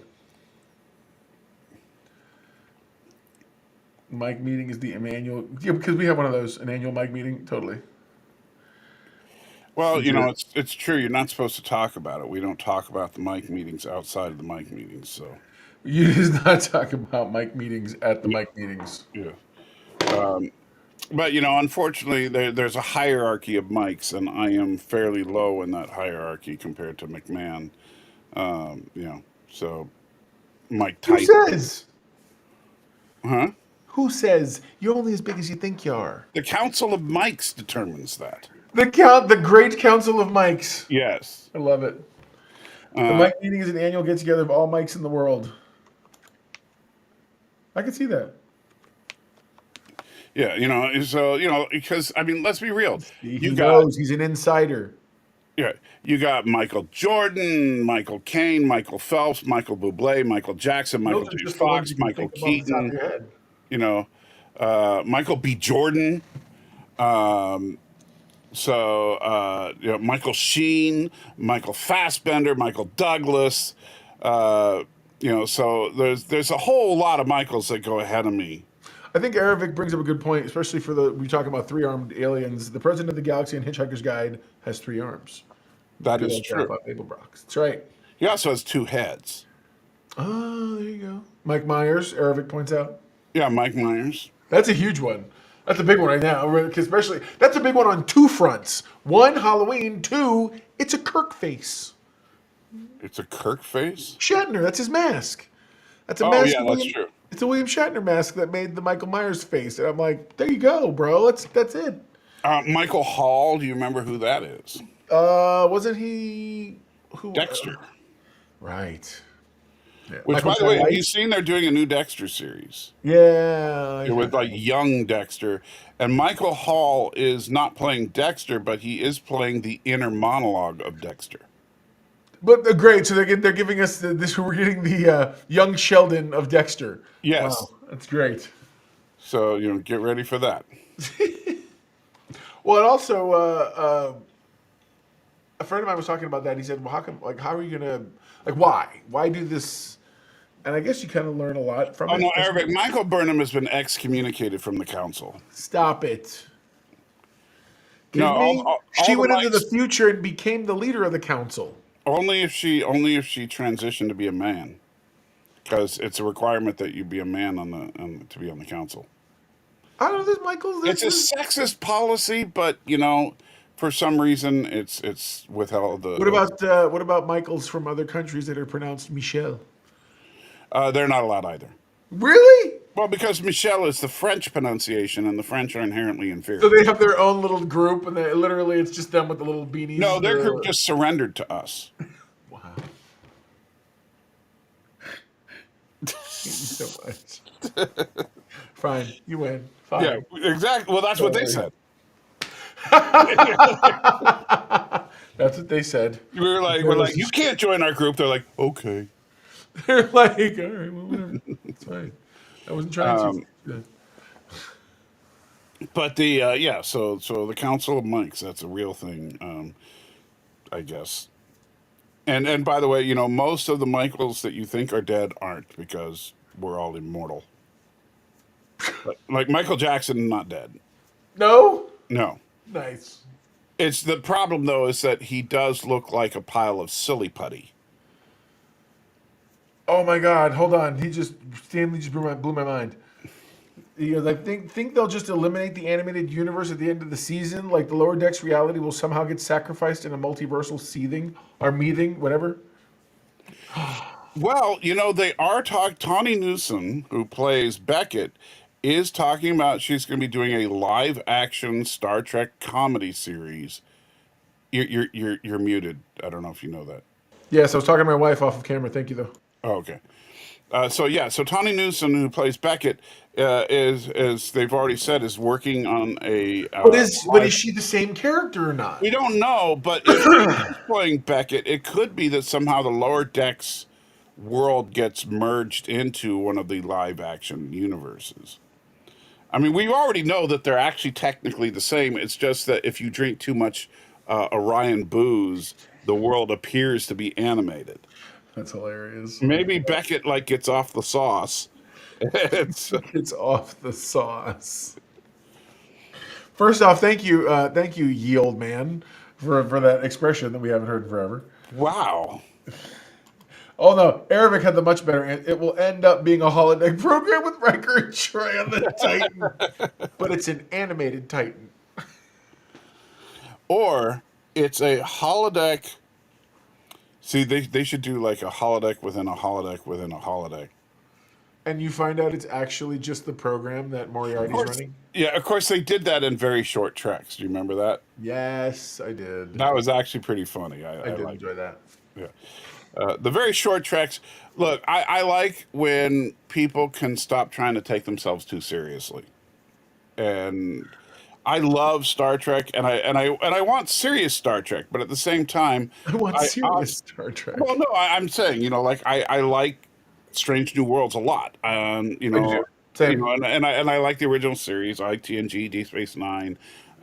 Mike meeting is the annual. Yeah, because we have one of those, an annual Mike meeting. Totally. Well, you know, it's true. You're not supposed to talk about it. We don't talk about the Mike meetings outside of the Mike meetings. So, You just not talk about Mike meetings at the Mike meetings. yeah. But, you know, unfortunately, there's a hierarchy of mics, and I am fairly low in that hierarchy compared to McMahon. You know, so Mike Who Tyson. says? Huh? Who says you're only as big as you think you are? The Council of Mics determines that. The Great Council of Mikes. Yes. I love it. The Mike meeting is an annual get together of all mics in the world. I can see that. Yeah, you know, so, you know, because, I mean, let's be real. He knows he's an insider. Yeah, you got Michael Jordan, Michael Caine, Michael Phelps, Michael Bublé, Michael Jackson, Michael Those are J. just the ones Fox, you can Michael think of off the top of Keaton, your head. you know, Michael B. Jordan. You know, Michael Sheen, Michael Fassbender, Michael Douglas. You know, so there's a whole lot of Michaels that go ahead of me. I think Aravic brings up a good point, especially for we talk about 3-armed aliens. The President of the Galaxy in Hitchhiker's Guide has 3 arms. That Good is old true. Grandpa Babelbrox. That's right. He also has 2 heads. Oh, there you go. Mike Myers, Aravic points out. Yeah, Mike Myers. That's a huge one. That's a big one right now. Especially, that's a big one on 2 fronts. 1, Halloween. 2, it's a Kirk face. It's a Kirk face? Shatner, that's his mask. That's a Oh, mask. yeah, that's true. It's a William Shatner mask that made the Michael Myers face. And I'm like, there you go, bro. That's it. Michael Hall, do you remember who that is? Wasn't he who Dexter. Right. Yeah. Which, Michael by the way, Jai have you White? seen they're doing a new Dexter series? Yeah. With like young Dexter. And Michael Hall is not playing Dexter, but he is playing the inner monologue of Dexter. But great. So they're giving us this. We're getting the young Sheldon of Dexter. Yes. Wow, that's great. So, you know, get ready for that. Well, and also, a friend of mine was talking about that. He said, "Well, how are you gonna, why do this?" And I guess you kind of learn a lot from Oh, it. no, Eric, Michael Burnham has been excommunicated from the council. Stop it. No, Kidding me? all She the went into the mics- future and became the leader of the council. Only if she transitioned to be a man. Because it's a requirement that you be a man to be on the council. I don't know this, Michael. It's a sexist policy, but you know, for some reason, it's withheld. What about Michaels from other countries that are pronounced Michel? They're not allowed either. Really? Well, because Michel is the French pronunciation, and the French are inherently inferior. So they have their own little group, and it's just them with the little beanies. No, their group just surrendered to us. Wow. Thank you so much. Fine, you win. Fine. Yeah, exactly. Well, that's what they said. That's what they said. We're like, you can't join our group. They're like, okay. They're like, all right, well, whatever. It's fine. I wasn't trying to. But the so the Council of Mics, that's a real thing, I guess. And by the way, you know, most of the Michaels that you think are dead aren't, because we're all immortal. Like Michael Jackson, not dead. No? No. Nice. It's the problem though is that he does look like a pile of silly putty. Oh my God! Hold on. Stanley just blew my mind. He goes, I think they'll just eliminate the animated universe at the end of the season. Like the lower decks reality will somehow get sacrificed in a multiversal seething or meeting, whatever. Well, they are Tawny Newsome, who plays Beckett, is talking about she's going to be doing a live action Star Trek comedy series. You're muted. I don't know if you know that. Yes, I was talking to my wife off of camera. Thank you though. Oh, okay. So Tawny Newsome, who plays Beckett, is they've already said is working on a But is live. she the same character or not? We don't know, but if she's playing Beckett, it could be that somehow the Lower Decks world gets merged into one of the live action universes. I mean, we already know that they're actually technically the same. It's just that if you drink too much Orion booze, the world appears to be animated. That's hilarious. Maybe Beckett gets off the sauce. It's It's off the sauce. First off, thank you, ye old man, for that expression that we haven't heard in forever. wow. Oh no, Arabic had the much better. It will end up being a holodeck program with Riker and Troy on the Titan, but it's an animated Titan. Or it's a holodeck. See, they should do like a holodeck within a holodeck within a holodeck. And you find out it's actually just the program that Moriarty's running. Yeah, of course they did that in very short treks. Do you remember that? Yes, I did. That was actually pretty funny. I did liked enjoy it. that. Yeah. The very short treks. Look, I like when people can stop trying to take themselves too seriously, and I love Star Trek, and I want serious Star Trek, but at the same time, I want I serious Star Trek. well, no, I'm saying I like Strange New Worlds a lot, I do. Same. and I like the original series, ITNG, Deep Space Nine,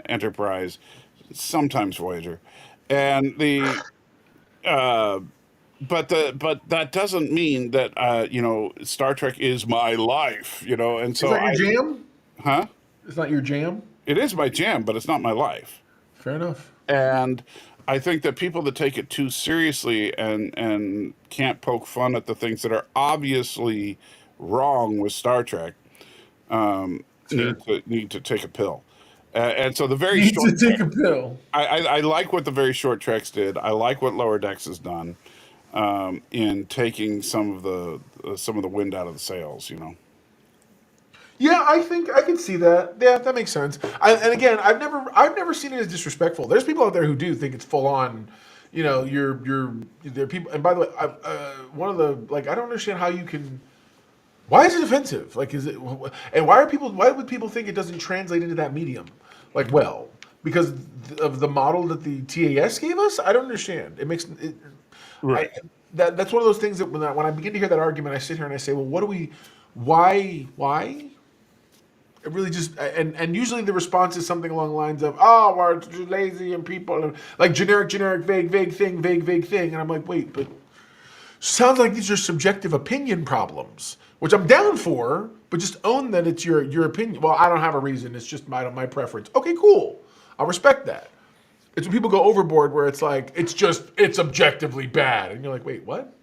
Enterprise, sometimes Voyager, and the uh, but that doesn't mean that Star Trek is my life, and Is so that your jam? huh? It's not your jam? It is my jam, but it's not my life. Fair enough. And I think that people that take it too seriously and can't poke fun at the things that are obviously wrong with Star Trek Sure. need to take a pill. And so the very Need short to take a pill. I like what the very short treks did. I like what Lower Decks has done in taking some of the wind out of the sails. Yeah, I think I can see that. Yeah, that makes sense. And again, I've never seen it as disrespectful. There's people out there who do think it's full on. You're there are people. And by the way, one of the I don't understand how you can. Why is it offensive? Is it? And why would people think it doesn't translate into that medium? Well, because of the model that the TAS gave us. I don't understand. It makes it. I, Right. that's one of those things that when I begin to hear that argument, I sit here and I say, well, what do we? Why? It really just and usually the response is something along the lines of, oh, we're too lazy and people generic, vague thing, and I'm like, wait, but sounds like these are subjective opinion problems, which I'm down for, but just own that it's your opinion. Well, I don't have a reason. It's just my preference. Okay, cool. I'll respect that. It's when people go overboard where it's like it's objectively bad, and you're like, wait, what?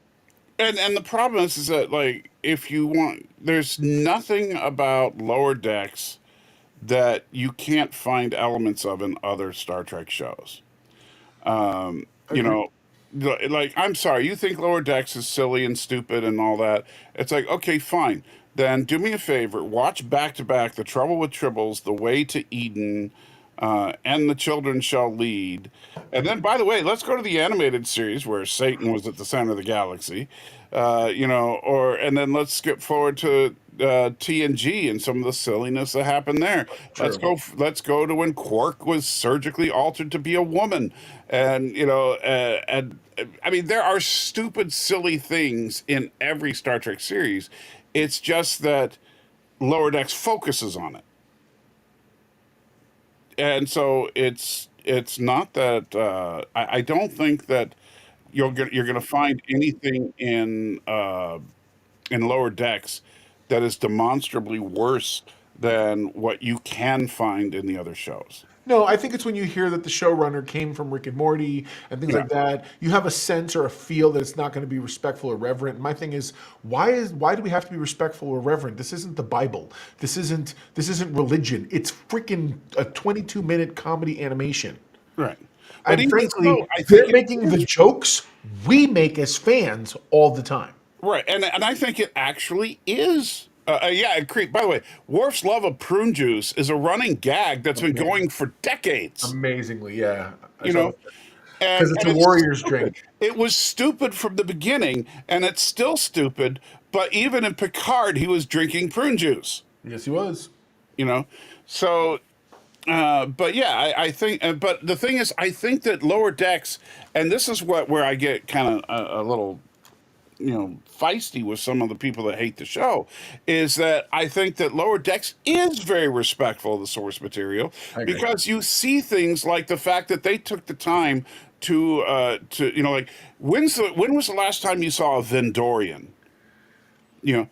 And the problem is that if you want, there's nothing about Lower Decks that you can't find elements of in other Star Trek shows. You Agreed. know, I'm sorry, you think Lower Decks is silly and stupid and all that. It's like, okay, fine. Then do me a favor, watch back to back The Trouble with Tribbles, The Way to Eden, and The Children Shall Lead. And then, by the way, let's go to the animated series where Satan was at the center of the galaxy. And then let's skip forward to TNG and some of the silliness that happened there. Let's True. go. Let's go to when Quark was surgically altered to be a woman, and I mean there are stupid, silly things in every Star Trek series. It's just that Lower Decks focuses on it, and so it's not that I don't think that you're gonna find anything in Lower Decks that is demonstrably worse than what you can find in the other shows. No, I think it's when you hear that the showrunner came from Rick and Morty and things Yeah. like that. You have a sense or a feel that it's not going to be respectful or reverent. My thing is, why do we have to be respectful or reverent? This isn't the Bible. This isn't religion. It's freaking a 22-minute comedy animation. Right. But And even frankly, so, I they're think it making the is. jokes we make as fans all the time. Right, and I think it actually is. Yeah, it by the way, Worf's love of prune juice is a running gag that's been going for decades. Amazingly, yeah. I You saw know, that. Because it's a it's warrior's stupid. drink. It was stupid from the beginning, and it's still stupid. But even in Picard, he was drinking prune juice. Yes, he was. You know, so. But yeah, I think. But the thing is, I think that Lower Decks, and this is where I get kind of a little feisty with some of the people that hate the show, is that I think that Lower Decks is very respectful of the source material I agree. because you see things like the fact that they took the time to like when was the last time you saw a Vendorian? You know,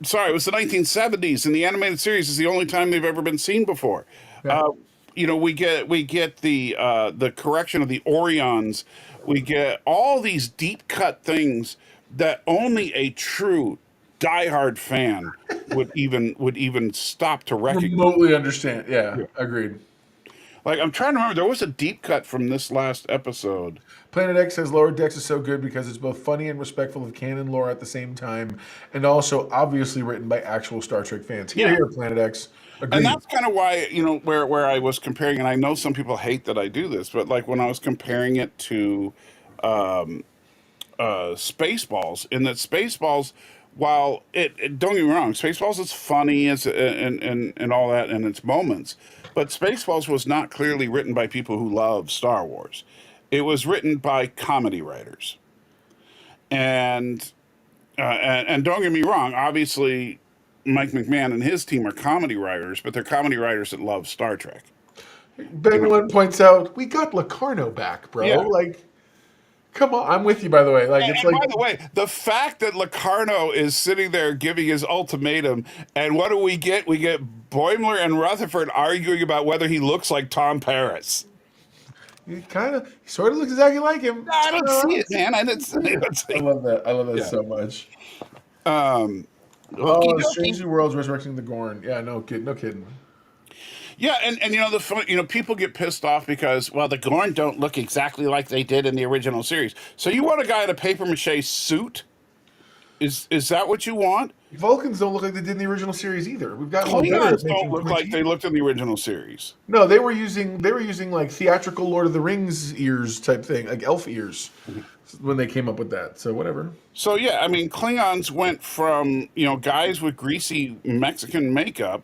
sorry, it was the 1970s, and the animated series is the only time they've ever been seen before. Yeah. We get the correction of the Orions. We get all these deep cut things that only a true diehard fan would even stop to recognize. Remotely understand. Yeah, agreed. Like, I'm trying to remember, there was a deep cut from this last episode. Planet X says Lower Decks is so good because it's both funny and respectful of canon lore at the same time, and also obviously written by actual Star Trek fans. Here, Yeah. here, Planet X. Agreed. And that's kind of why, where I was comparing, and I know some people hate that I do this, but like when I was comparing it to Spaceballs, in that Spaceballs, while don't get me wrong, Spaceballs is funny and all that in its moments, but Spaceballs was not clearly written by people who love Star Wars. It was written by comedy writers, and don't get me wrong, obviously Mike McMahon and his team are comedy writers, but they're comedy writers that love Star Trek. Ben One points out, we got Locarno back, bro. Yeah. Like, come on. I'm with you, by the way. Like, it's And like, by the way, the fact that Locarno is sitting there giving his ultimatum, and what do we get? We get Boimler and Rutherford arguing about whether he looks like Tom Paris. he sort of looks exactly like him. I don't see it, man. I don't see I it. love that. I love that Yeah. so much. Okey Oh, dokey. Strange New Worlds resurrecting the Gorn. Yeah, no kidding. Yeah, and the fun, people get pissed off because, well, the Gorn don't look exactly like they did in the original series. So you want a guy in a paper mache suit? Is that what you want? Vulcans don't look like they did in the original series either. We've got better Klingons at making don't look like pointy- they looked in the original series. No, they were using like theatrical Lord of the Rings ears type thing, like elf ears, when they came up with that. So whatever. So yeah, I mean, Klingons went from guys with greasy Mexican makeup,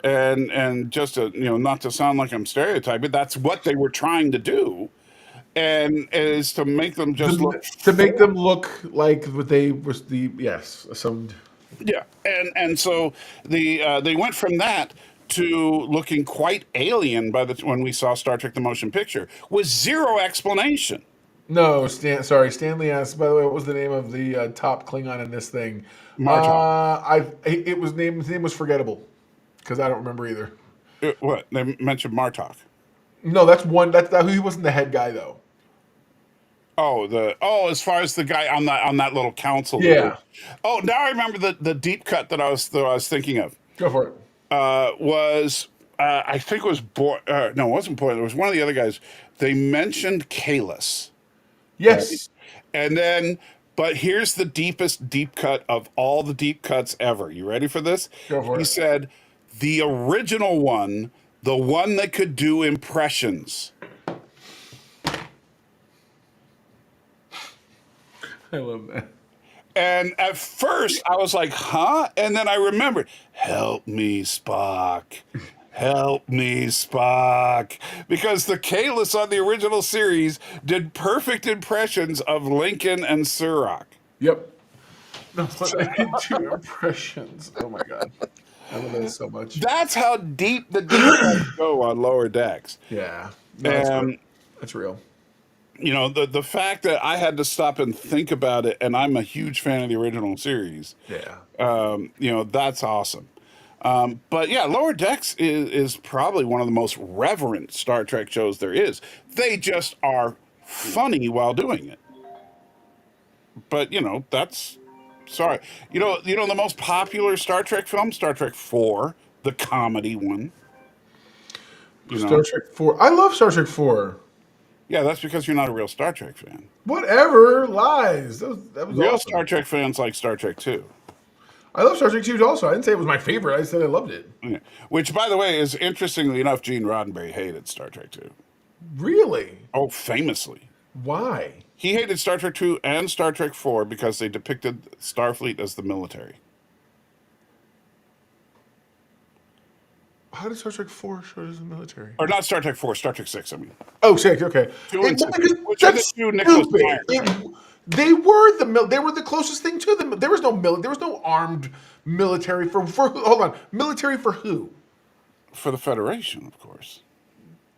and just to not to sound like I'm stereotyping, that's what they were trying to do, and is to make them just look To make them look like what they was some. yeah, and so they went from that to looking quite alien when we saw Star Trek: The Motion Picture with zero explanation. No, Stanley asked. By the way, what was the name of the top Klingon in this thing? Martok. His name was forgettable because I don't remember either. What they mentioned Martok. No, that's one. He wasn't the head guy though. As far as the guy on that little council. Yeah. Oh, now I remember the deep cut that I was thinking of. Go for it. Was I think it was no, it wasn't Boyd. It was one of the other guys. They mentioned Kalis. Yes. And then, but here's the deepest deep cut of all the deep cuts ever. You ready for this? Go for He it. said, the original one, the one that could do impressions. I love that. And at first, I was like, huh? And then I remembered, help me, Spock. Help me, Spock. Because the Kalis on the original series did perfect impressions of Lincoln and Surak. Yep. No, but I did 2 impressions. Oh my god. I love that so much. That's how deep the deep cuts go on Lower Decks. Yeah. No, that's And, real. That's real. the fact that I had to stop and think about it, and I'm a huge fan of the original series, Yeah. that's awesome. But yeah, Lower Decks is probably one of the most reverent Star Trek shows there is. They just are funny while doing it. But that's sorry. The most popular Star Trek film, Star Trek 4, the comedy one. Star Trek 4. I love Star Trek 4. Yeah, that's because you're not a real Star Trek fan. Whatever, lies. That was Real awesome. Star Trek fans like Star Trek 2. I love Star Trek 2 also. I didn't say it was my favorite. I said I loved it. Yeah. Which, by the way, is interestingly enough, Gene Roddenberry hated Star Trek 2. Really? Oh, famously. Why? He hated Star Trek 2 and Star Trek 4 because they depicted Starfleet as the military. How did Star Trek 4 show as the military? Or not Star Trek 4, Star Trek 6, I mean. Oh, 6, okay. 2 and 6, which are the That's two Nicholas stupid. Meyer. They were the closest thing to them. There was no armed military for hold on. Military for who? For the Federation, of course.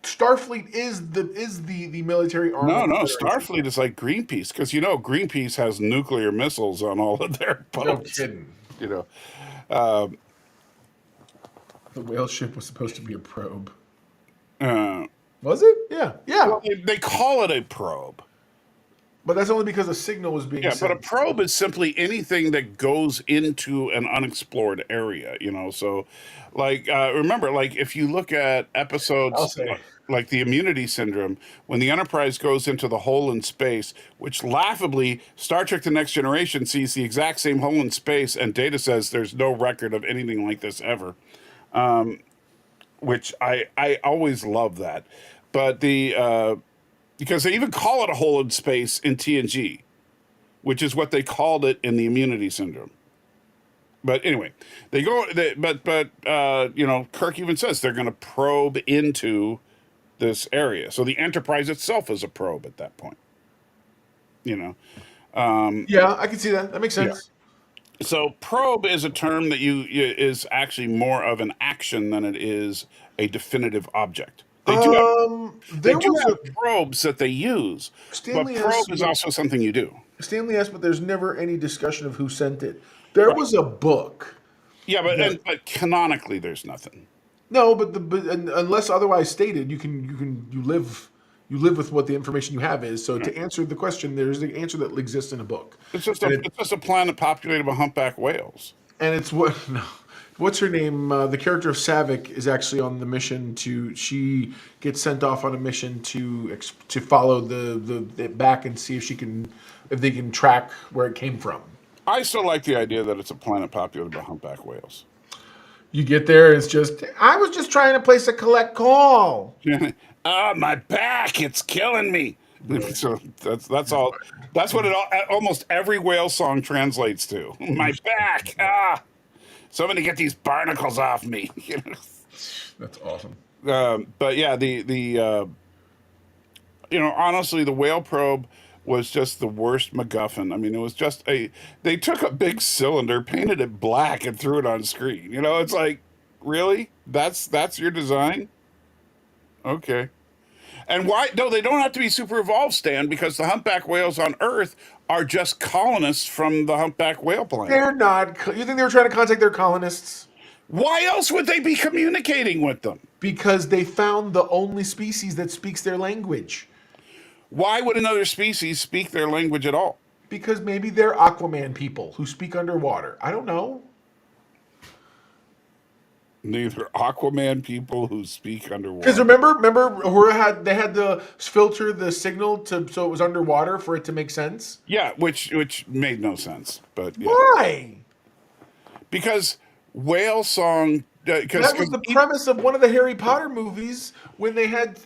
Starfleet is the military arm. No, Starfleet is like Greenpeace, because Greenpeace has nuclear missiles on all of their boats. No kidding. The whale ship was supposed to be a probe. Was it? Yeah. Well, they call it a probe. But that's only because a signal was being sent. But a probe is simply anything that goes into an unexplored area, So, remember, if you look at episodes like the Immunity Syndrome, when the Enterprise goes into the hole in space, which laughably, Star Trek The Next Generation sees the exact same hole in space, and Data says there's no record of anything like this ever. Which I always love that. But because they even call it a hole in space in TNG, which is what they called it in the Immunity Syndrome. But anyway, Kirk even says they're going to probe into this area. So the Enterprise itself is a probe at that point. Yeah, I can see that. That makes sense. Yeah. So probe is a term that is actually more of an action than it is a definitive object. They do have probes that they use, but probe is also something you do. Stanley asked, but there's never any discussion of who sent it. There was a book. Yeah, but canonically, there's nothing. No, but unless otherwise stated, you live with what the information you have is. So to answer the question, there's the answer that exists in a book. It's just a planet populated by humpback whales. And it's what's her name? The character of Savick is actually on the mission she gets sent off on a mission to follow the back and see if they can track where it came from. I still like the idea that it's a planet populated by humpback whales. You get there, it's just, I was just trying to place a collect call. My back, it's killing me. So that's all. That's what almost every whale song translates to. My back, somebody get these barnacles off me. That's awesome. But yeah, honestly, the whale probe was just the worst MacGuffin. I mean, it was just they took a big cylinder, painted it black, and threw it on screen. It's like, really? That's your design? Okay. And why? No, they don't have to be super evolved, Stan, because the humpback whales on Earth are just colonists from the humpback whale planet. They're not. You think they were trying to contact their colonists? Why else would they be communicating with them? Because they found the only species that speaks their language. Why would another species speak their language at all? Because maybe they're Aquaman people who speak underwater. I don't know. Neither Aquaman people who speak underwater. Because remember where they had to filter the signal so it was underwater for it to make sense? Yeah, which made no sense. But yeah. Why? Because whale song. That was the premise of one of the Harry Potter movies when they found.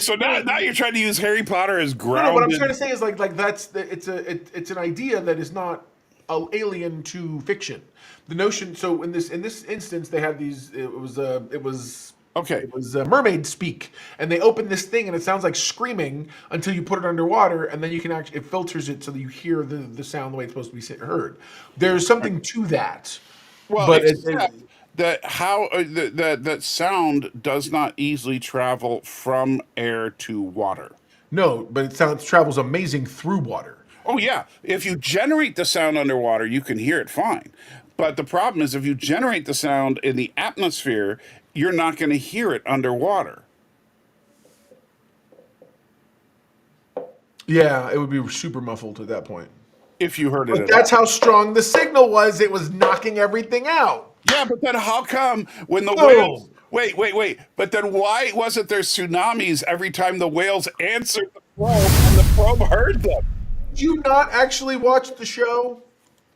So now you're trying to use Harry Potter as grounded. No, what I'm trying to say is like it's an idea that is not alien to fiction. The notion. So in this instance, they had these. It was mermaid speak, and they open this thing, and it sounds like screaming until you put it underwater, and then you can it filters it so that you hear the sound the way it's supposed to be heard. There's something to that. Well, but that sound does not easily travel from air to water. No, but it travels amazing through water. Oh yeah, if you generate the sound underwater, you can hear it fine. But the problem is, if you generate the sound in the atmosphere, you're not going to hear it underwater. Yeah, it would be super muffled at that point. If you heard it But at that's all. how strong the signal was. It was knocking everything out. Yeah, but then how come when the whales... Boom. Wait. But then why wasn't there tsunamis every time the whales answered the probe and the probe heard them? Did you not actually watch the show?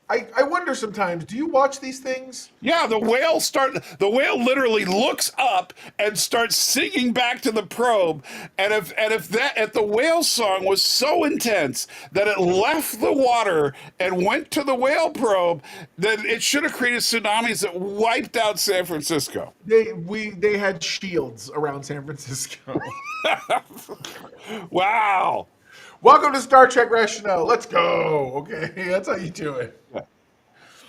I wonder sometimes, do you watch these things? Yeah, the whale literally looks up and starts singing back to the probe. And if the whale song was so intense that it left the water and went to the whale probe, then it should have created tsunamis that wiped out San Francisco. They had shields around San Francisco. Wow. Welcome to Star Trek Rationale. Let's go. Okay, that's how you do it.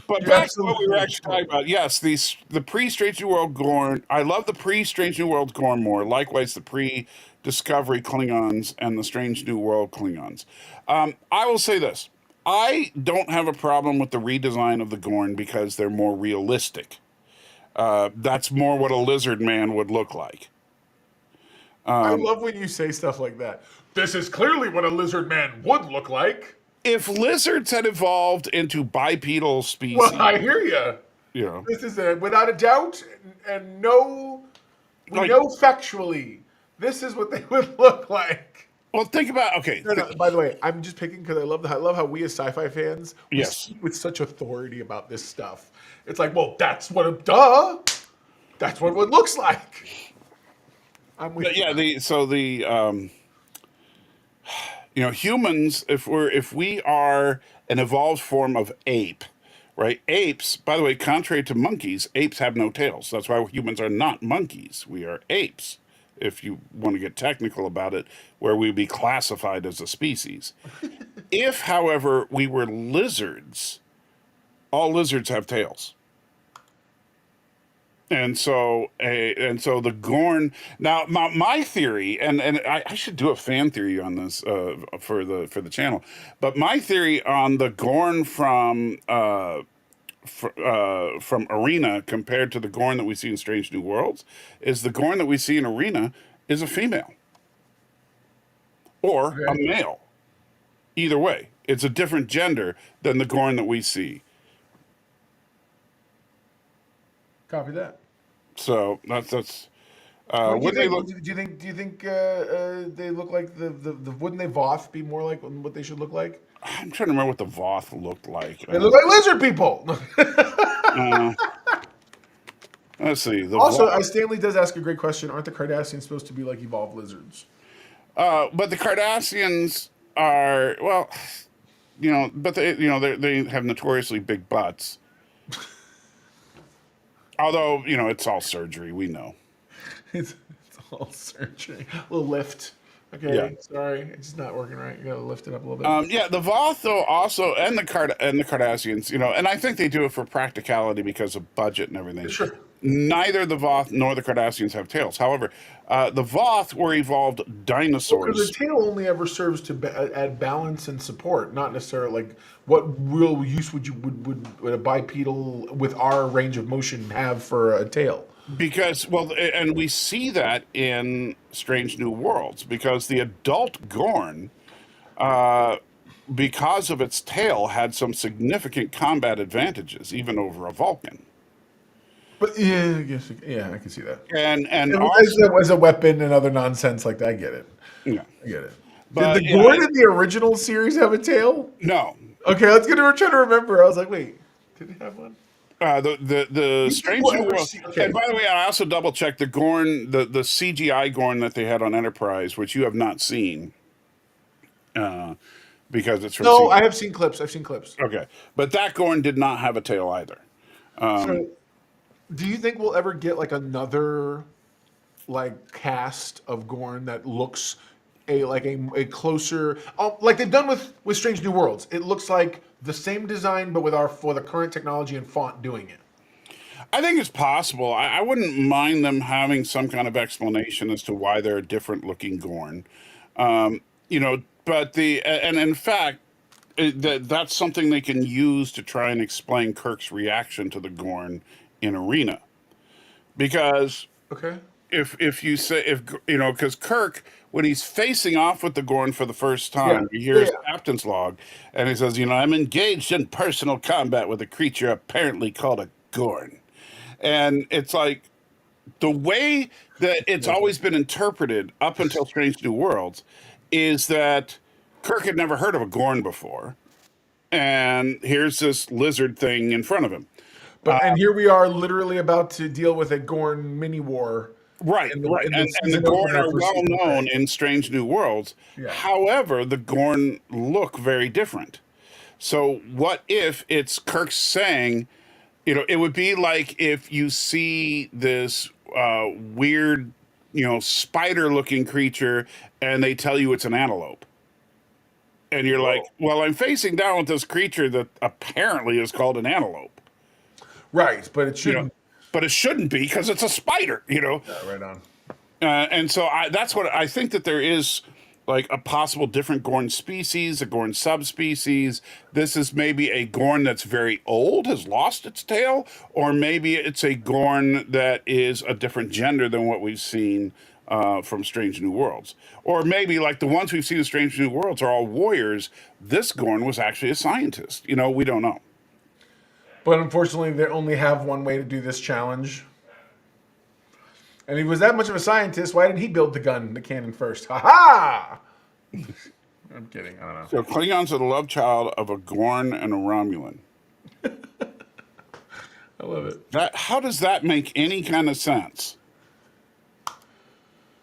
But You're back to what we were absolutely actually talking about. Yes, the pre-Strange New World Gorn. I love the pre-Strange New World Gorn more. Likewise, the pre-Discovery Klingons and the Strange New World Klingons. I will say this. I don't have a problem with the redesign of the Gorn because they're more realistic. That's more what a lizard man would look like. I love when you say stuff like that. This is clearly what a lizard man would look like. If lizards had evolved into bipedal species, Well, I hear you. you know, This is without a doubt, and no, we Like- know factually, this is what they would look like. well, think about okay. No, by the way, I'm just picking because I love how we as sci-fi fans we Yes. speak with such authority about this stuff. It's like, well, that's what that's what it looks like. I'm with But yeah, humans, if we are an evolved form of ape, right? Apes, by the way, contrary to monkeys, apes have no tails. That's why humans are not monkeys. We are apes, if you want to get technical about it, where we'd be classified as a species. If, however, we were lizards, all lizards have tails. And so the Gorn. Now, my theory, and I should do a fan theory on this for the channel, but my theory on the Gorn from Arena compared to the Gorn that we see in Strange New Worlds is the Gorn that we see in Arena is a female or a male. Either way, it's a different gender than the Gorn that we see. Copy that. So that's Do when they look. do you think they look like the wouldn't they Voth be more like what they should look like? I'm trying to remember what the Voth looked like. They look like lizard people. Let's see. The Also, Voth, Stanley does ask a great question. Aren't the Cardassians supposed to be like evolved lizards? but the Cardassians are but they have notoriously big butts. Although it's all surgery, we know. It's all surgery. A little lift. Okay, Yeah. sorry, it's just not working right. You gotta lift it up a little bit. Yeah, the Voth though also and the Cardassians, and I think they do it for practicality because of budget and everything. Sure. Neither the Voth nor the Cardassians have tails. However, the Voth were evolved dinosaurs. Because the tail only ever serves to add balance and support, not necessarily like what real use would a bipedal with our range of motion have for a tail? Because, and we see that in Strange New Worlds, because the adult Gorn, because of its tail, had some significant combat advantages, even over a Vulcan. But yeah, I guess I can see that. And also, As a weapon and other nonsense like that, I get it. yeah, I get it. But, Did the Gorn in the original series have a tail? no, Okay, let's get to try to remember. I was like, wait, did it have one? the Strange people New ever World. see- okay. And by the way, I also double checked the Gorn, the CGI Gorn that they had on Enterprise, which you have not seen, because it's from. No, CGI. I have seen clips. I've seen clips. Okay, but that Gorn did not have a tail either. So, do you think we'll ever get like another like cast of Gorn that looks a closer like they've done with Strange New Worlds? It looks like the same design but for the current technology and font doing it. I think it's possible. I wouldn't mind them having some kind of explanation as to why they're a different looking Gorn. But and in fact, that's something they can use to try and explain Kirk's reaction to the Gorn in Arena, because Okay. if you say, if you know, because Kirk, when he's facing off with the Gorn for the first Yeah. time, he Yeah. hears Captain's log, and he says, I'm engaged in personal combat with a creature apparently called a Gorn. And it's like, the way that it's always been interpreted up until Strange New Worlds is that Kirk had never heard of a Gorn before, and here's this lizard thing in front of him. And here we are, literally about to deal with a Gorn mini war. Right, right. In the And the season Gorn opener are for well season known three. in Strange New Worlds. Yeah. However, the Gorn look very different. So what if it's Kirk saying, it would be like if you see this weird, spider-looking creature, and they tell you it's an antelope. And you're like, well, I'm facing down with this creature that apparently is called an antelope. Right, but it shouldn't. But it shouldn't be, because it's a spider, Yeah, right on. And so that's what I think, that there is like a possible different Gorn species, a Gorn subspecies. This is maybe a Gorn that's very old, has lost its tail, or maybe it's a Gorn that is a different gender than what we've seen from Strange New Worlds. Or maybe like the ones we've seen in Strange New Worlds are all warriors. This Gorn was actually a scientist. We don't know. But unfortunately, they only have one way to do this challenge. And he was that much of a scientist. Why didn't he build the gun, the cannon first? Ha ha! I'm kidding. I don't know. So Klingons are the love child of a Gorn and a Romulan. I love it. How does that make any kind of sense?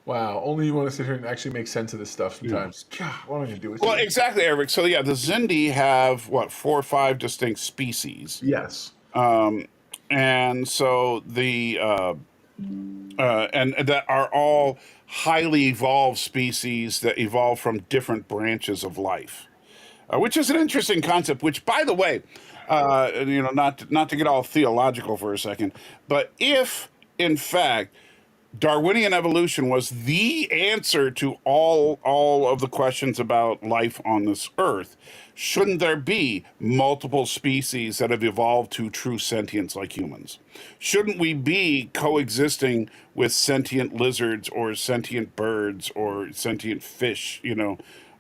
Wow. Only you want to sit here and actually make sense of this stuff sometimes. God, what am I going to do with Well, you? exactly, Eric. So yeah, the Xindi have 4 or 5 distinct species. Yes. And so the and that are all highly evolved species that evolve from different branches of life, which is an interesting concept. Which, by the way, not to get all theological for a second, but if in fact Darwinian evolution was the answer to all of the questions about life on this earth, shouldn't there be multiple species that have evolved to true sentience like humans? Shouldn't we be coexisting with sentient lizards or sentient birds or sentient fish?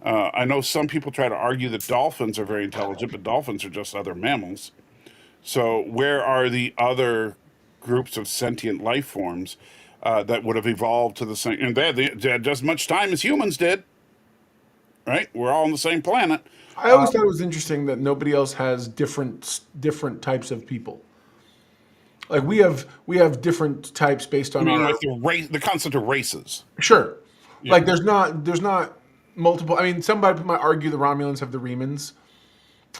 I know some people try to argue that dolphins are very intelligent, but dolphins are just other mammals. So where are the other groups of sentient life forms that would have evolved to the same? And they had just as much time as humans did, right? We're all on the same planet. I always thought it was interesting that nobody else has different types of people. Like we have different types based on I mean, our like the concept of races. sure. Like there's not multiple. I mean, somebody might argue the Romulans have the Remans,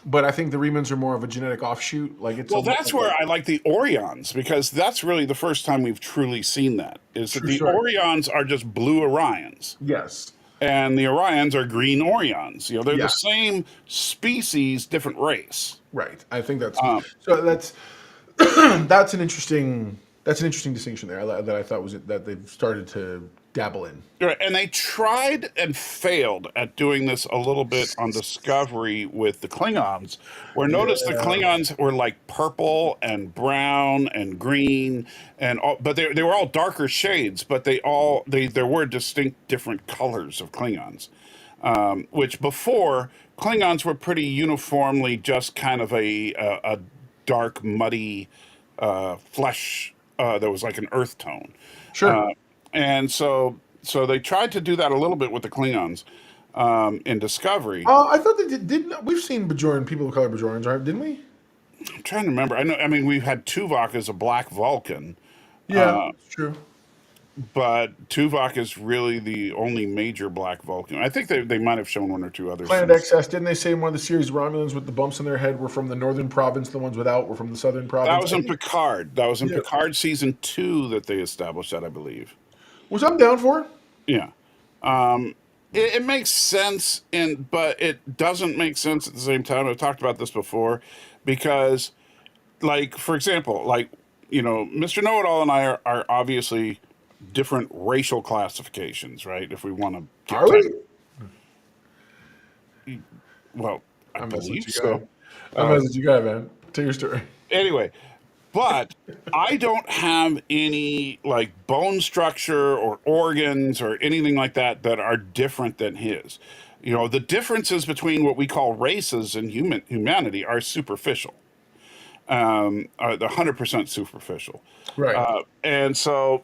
but I think the Remans are more of a genetic offshoot. Like it's Well, that's where I like the Orions, because that's really the first time we've truly seen that. Is that the Orions are just blue Orions. Yes. And the Orions are green Orions. They're Yeah. the same species, different race. Right. I think that's so. That's that's an interesting distinction there that I thought was that they've started to dabble in. Right. And they tried and failed at doing this a little bit on Discovery with the Klingons, where notice the Klingons were like purple and brown and green, and but they were all darker shades, but there were distinct different colors of Klingons, which before Klingons were pretty uniformly just kind of a dark, muddy flesh that was like an earth tone. Sure. And so they tried to do that a little bit with the Klingons in Discovery. I thought they didn't. We've seen Bajoran people of color Bajorans, right? Didn't we? I'm trying to remember. I mean, we've had Tuvok as a black Vulcan. Yeah, it's true. But Tuvok is really the only major black Vulcan. I think they might have shown one or two others. Planet XS, didn't they say in one of the series Romulans with the bumps in their head were from the northern province, the ones without were from the southern province? That was in Picard. That was in Picard season 2 that they established that, I believe. Which I'm down for. Yeah. It makes sense, but it doesn't make sense at the same time. I've talked about this before, because, like, for example, like, Mr. Know-It-All and I are obviously different racial classifications, right? If we want to Are we? Well, I I'm messing with believe you, so. guy. I'm messing with you, guy, man. Tell your story. Anyway, but I don't have any like bone structure or organs or anything like that that are different than his. You know, the differences between what we call races and humanity are superficial. The 100% superficial. Right. And so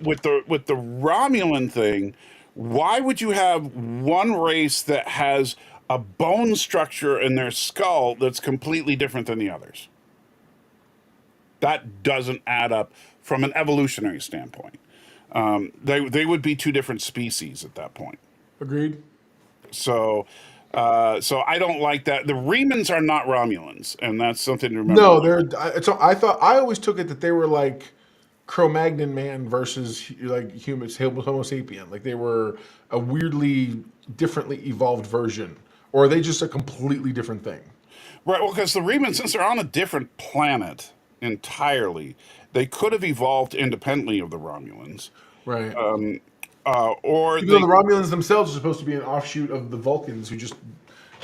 with the Romulan thing, why would you have one race that has a bone structure in their skull that's completely different than the others? That doesn't add up from an evolutionary standpoint. They would be two different species at that point. Agreed. So so I don't like that. The Remans are not Romulans, and that's something to remember. No, so I thought I always took it that they were like Cro-Magnon man versus like humans, Homo sapien. Like they were a weirdly differently evolved version, or are they just a completely different thing? Right, well, because the Remans, since they're on a different planet entirely, they could have evolved independently of the Romulans. Right. Or Even though they the Romulans themselves are supposed to be an offshoot of the Vulcans, who just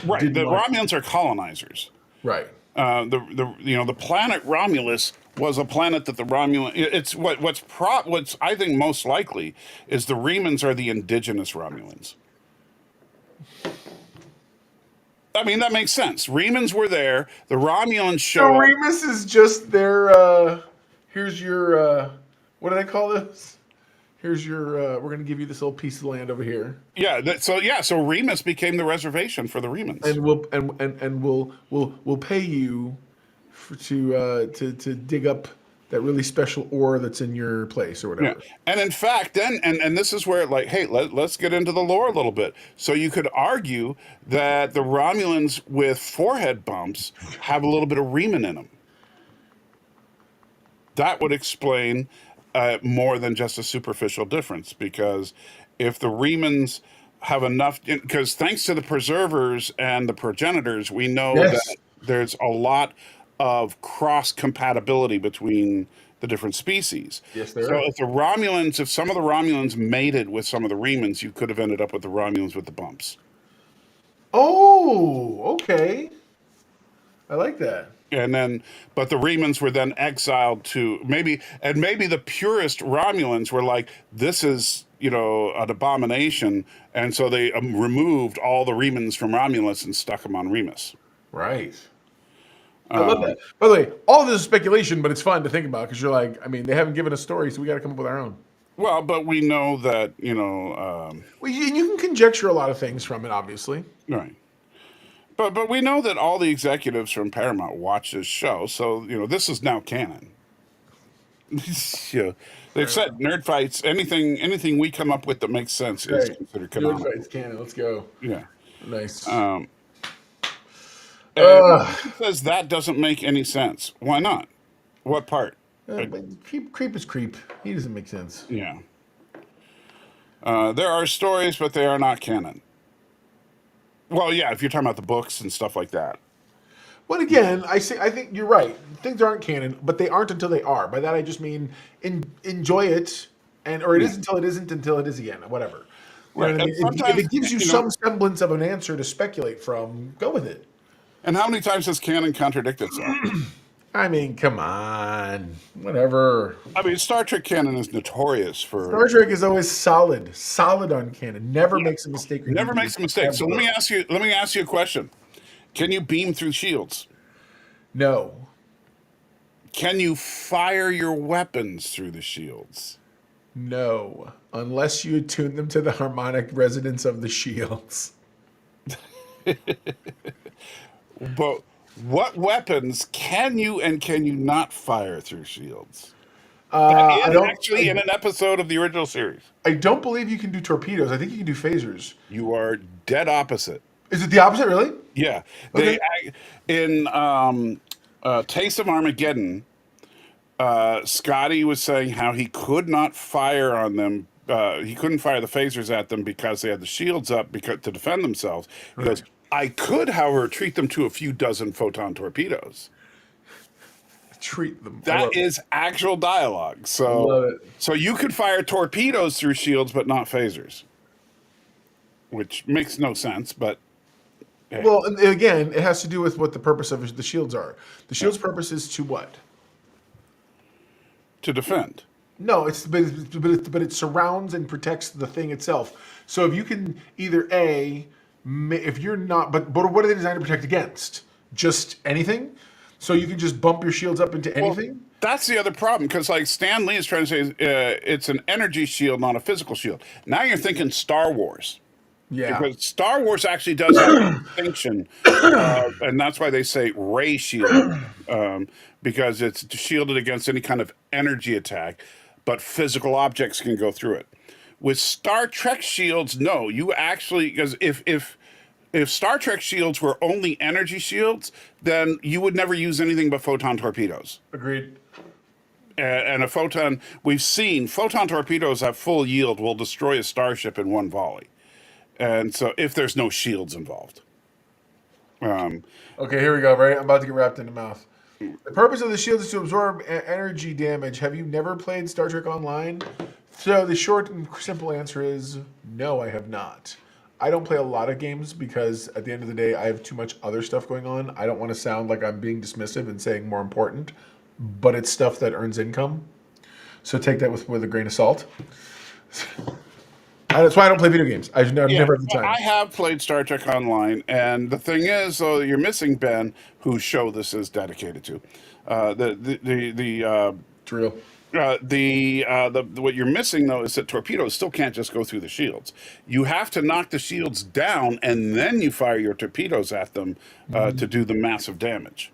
right, the didn't like. Romulans are colonizers. Right. The planet Romulus was a planet that the Romulan. It's what's I think most likely is the Remans are the indigenous Romulans. I mean that makes sense. Remans were there. The Romulans So show up. Remus is just their. Here's your. What do they call this? Here's your. We're gonna give you this little piece of land over here, Yeah, so Remus became the reservation for the Remans. and we'll pay you to dig up that really special ore that's in your place or Yeah, whatever. and in fact, then and this is where like, hey, let's get into the lore a little bit. So you could argue that the Romulans with forehead bumps have a little bit of Reman in them. That would explain more than just a superficial difference, because if the Remans have enough, because thanks to the preservers and the progenitors, we know Yes. that there's a lot of cross compatibility between the different species. Yes, there So are. if some of the Romulans mated with some of the Remans, you could have ended up with the Romulans with the bumps. Oh, okay. I like that. And then, but the Remans were then exiled to maybe the purest Romulans were like, this is, an abomination. And so they removed all the Remans from Romulus and stuck them on Remus. Right. I love that. By the way, all of this is speculation, but it's fun to think about because you're like, I mean, they haven't given us stories, so we got to come up with our own. Well, but we know that, Well, you can conjecture a lot of things from it, obviously. right. But we know that all the executives from Paramount watch this show, so this is now canon. They've said nerd fights. Anything we come up with that makes sense is Right. considered Nerd canonical. fights canon. Let's go. Yeah. Nice. And Ugh. it says that doesn't make any sense. Why not? What part? But creep is creep. He doesn't make sense. Yeah. There are stories, but they are not canon. Well, yeah, if you're talking about the books and stuff like that. But again, I think you're right. Things aren't canon, but they aren't until they are. By that I just mean enjoy it, or it is until it isn't until it is again. Whatever. You know what I mean? If it gives you some semblance of an answer to speculate from, go with it. And how many times has canon contradicted itself? I mean, come on. Whatever. I mean, Star Trek canon is notorious for Star Trek is always solid on canon. Never makes a mistake. never makes a mistake. So let me ask you a question. Can you beam through shields? No. Can you fire your weapons through the shields? No. Unless you attune them to the harmonic resonance of the shields. But what weapons can you and can you not fire through shields? That is actually in an episode of the original series. I don't believe you can do torpedoes. I think you can do phasers. You are dead opposite. Is it the opposite, really? Yeah. Okay. In Taste of Armageddon, Scotty was saying how he could not fire on them. He couldn't fire the phasers at them because they had the shields up to defend themselves. He goes, I could, however, treat them to a few dozen photon torpedoes. Treat them. That is actual dialogue. Love So, it. so you could fire torpedoes through shields, but not phasers, which makes no sense. But Well, and again, it has to do with what the purpose of the shields are. The shield's purpose is to what? To defend. No, but it surrounds and protects the thing itself. So if you can either if you're not, but what are they designed to protect against? Just anything? So you can just bump your shields up into Well, anything? that's the other problem because, like Stan Lee is trying to say, it's an energy shield, not a physical shield. Now you're thinking Star Wars. Yeah. Because Star Wars actually does have a distinction, and that's why they say ray shield, because it's shielded against any kind of energy attack, but physical objects can go through it. With Star Trek shields, no, you actually, because if Star Trek shields were only energy shields, then you would never use anything but photon torpedoes. Agreed. And a photon, we've seen photon torpedoes at full yield will destroy a starship in one volley. And so, if there's no shields involved, Okay, here we go, right? I'm about to get wrapped in the mouth. The purpose of the shield is to absorb energy damage. Have you never played Star Trek Online? So the short and simple answer is no, I have not. I don't play a lot of games because at the end of the day, I have too much other stuff going on. I don't want to sound like I'm being dismissive and saying more important, but it's stuff that earns income. So take that with a grain of salt. That's why I don't play video games. I've never had the time. I have played Star Trek Online, and the thing is, though, you're missing Ben, whose show this is dedicated to. It's real. What you're missing though is that torpedoes still can't just go through the shields. You have to knock the shields down, and then you fire your torpedoes at them to do the massive damage.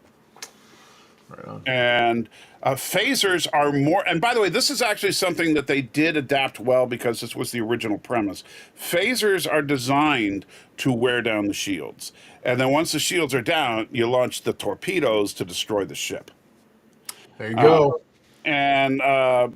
Right on. And phasers are more. And by the way, this is actually something that they did adapt well because this was the original premise. Phasers are designed to wear down the shields, and then once the shields are down, you launch the torpedoes to destroy the ship. There you go. And now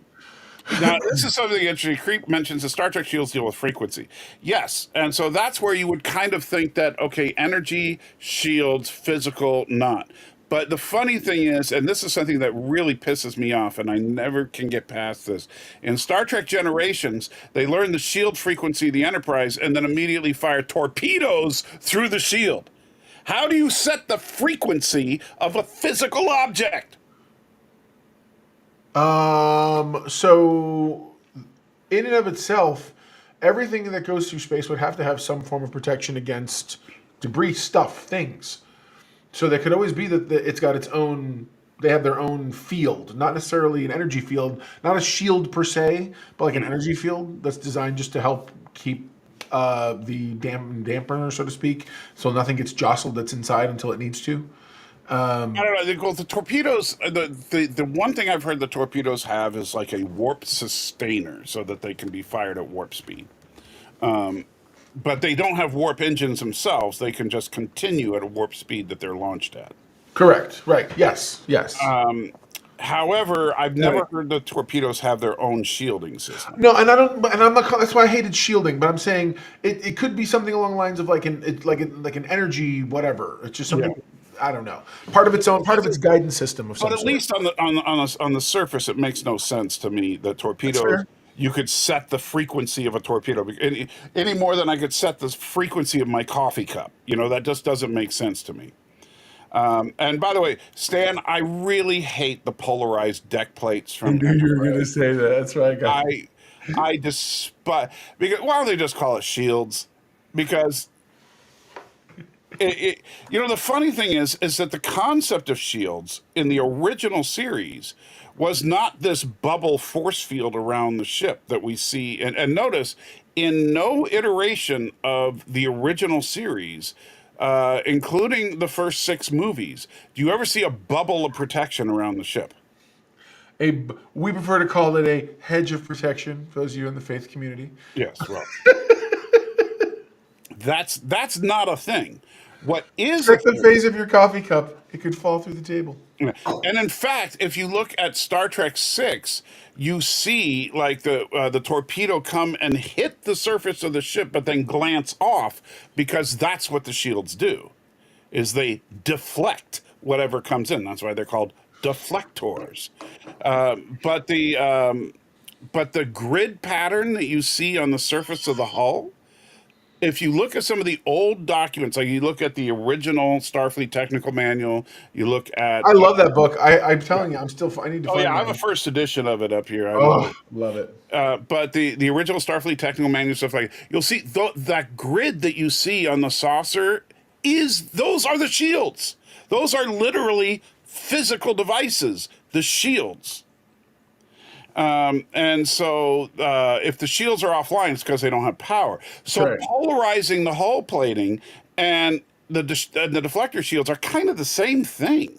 this is something interesting. Creep mentions the Star Trek shields deal with frequency. Yes, and so that's where you would kind of think that, okay, energy, shields, physical, not. But the funny thing is, and this is something that really pisses me off, and I never can get past this. In Star Trek Generations, they learn the shield frequency of the Enterprise and then immediately fire torpedoes through the shield. How do you set the frequency of a physical object? So in and of itself, everything that goes through space would have to have some form of protection against debris, stuff, things. So there could always be that it's got its own, they have their own field, not necessarily an energy field, not a shield per se, but like an energy field that's designed just to help keep the dampener, so to speak, so nothing gets jostled that's inside until it needs to. I don't know. The torpedoes. The one thing I've heard the torpedoes have is like a warp sustainer, so that they can be fired at warp speed. But they don't have warp engines themselves. They can just continue at a warp speed that they're launched at. Correct. Right. Yes. Yes. However, I've never heard the torpedoes have their own shielding system. No, and I don't, and I'm not. That's why I hated shielding. But I'm saying it could be something along the lines of like an energy whatever. It's just something. Yeah. I don't know. Part of its guidance system of some sort. But at least on the surface, it makes no sense to me that torpedoes. You could set the frequency of a torpedo any more than I could set the frequency of my coffee cup. You know, that just doesn't make sense to me. And by the way, Stan, I really hate the polarized deck plates from. I knew you were going to say that. That's right. I despise because why don't they just call it shields? Because the funny thing is that the concept of shields in the original series was not this bubble force field around the ship that we see. And notice, in no iteration of the original series, including the first 6 movies, do you ever see a bubble of protection around the ship? We prefer to call it a hedge of protection for those of you in the faith community. Yes, well, that's not a thing. What is check the phase of your coffee cup? It could fall through the table. And in fact, if you look at Star Trek 6, you see like the torpedo come and hit the surface of the ship, but then glance off because that's what the shields do, is they deflect whatever comes in. That's why they're called deflectors. But the grid pattern that you see on the surface of the hull, if you look at some of the old documents, like you look at the original Starfleet technical manual, you look at I love that book. I'm telling you, I need to oh find yeah, I have a mine. first edition of it up here. I love Oh, it. love it. But the original Starfleet technical manual stuff, like you'll see that grid that you see on the saucer those are the shields. Those are literally physical devices. The shields. And so if the shields are offline, it's because they don't have power. So Right. polarizing the hull plating and the deflector shields are kind of the same thing.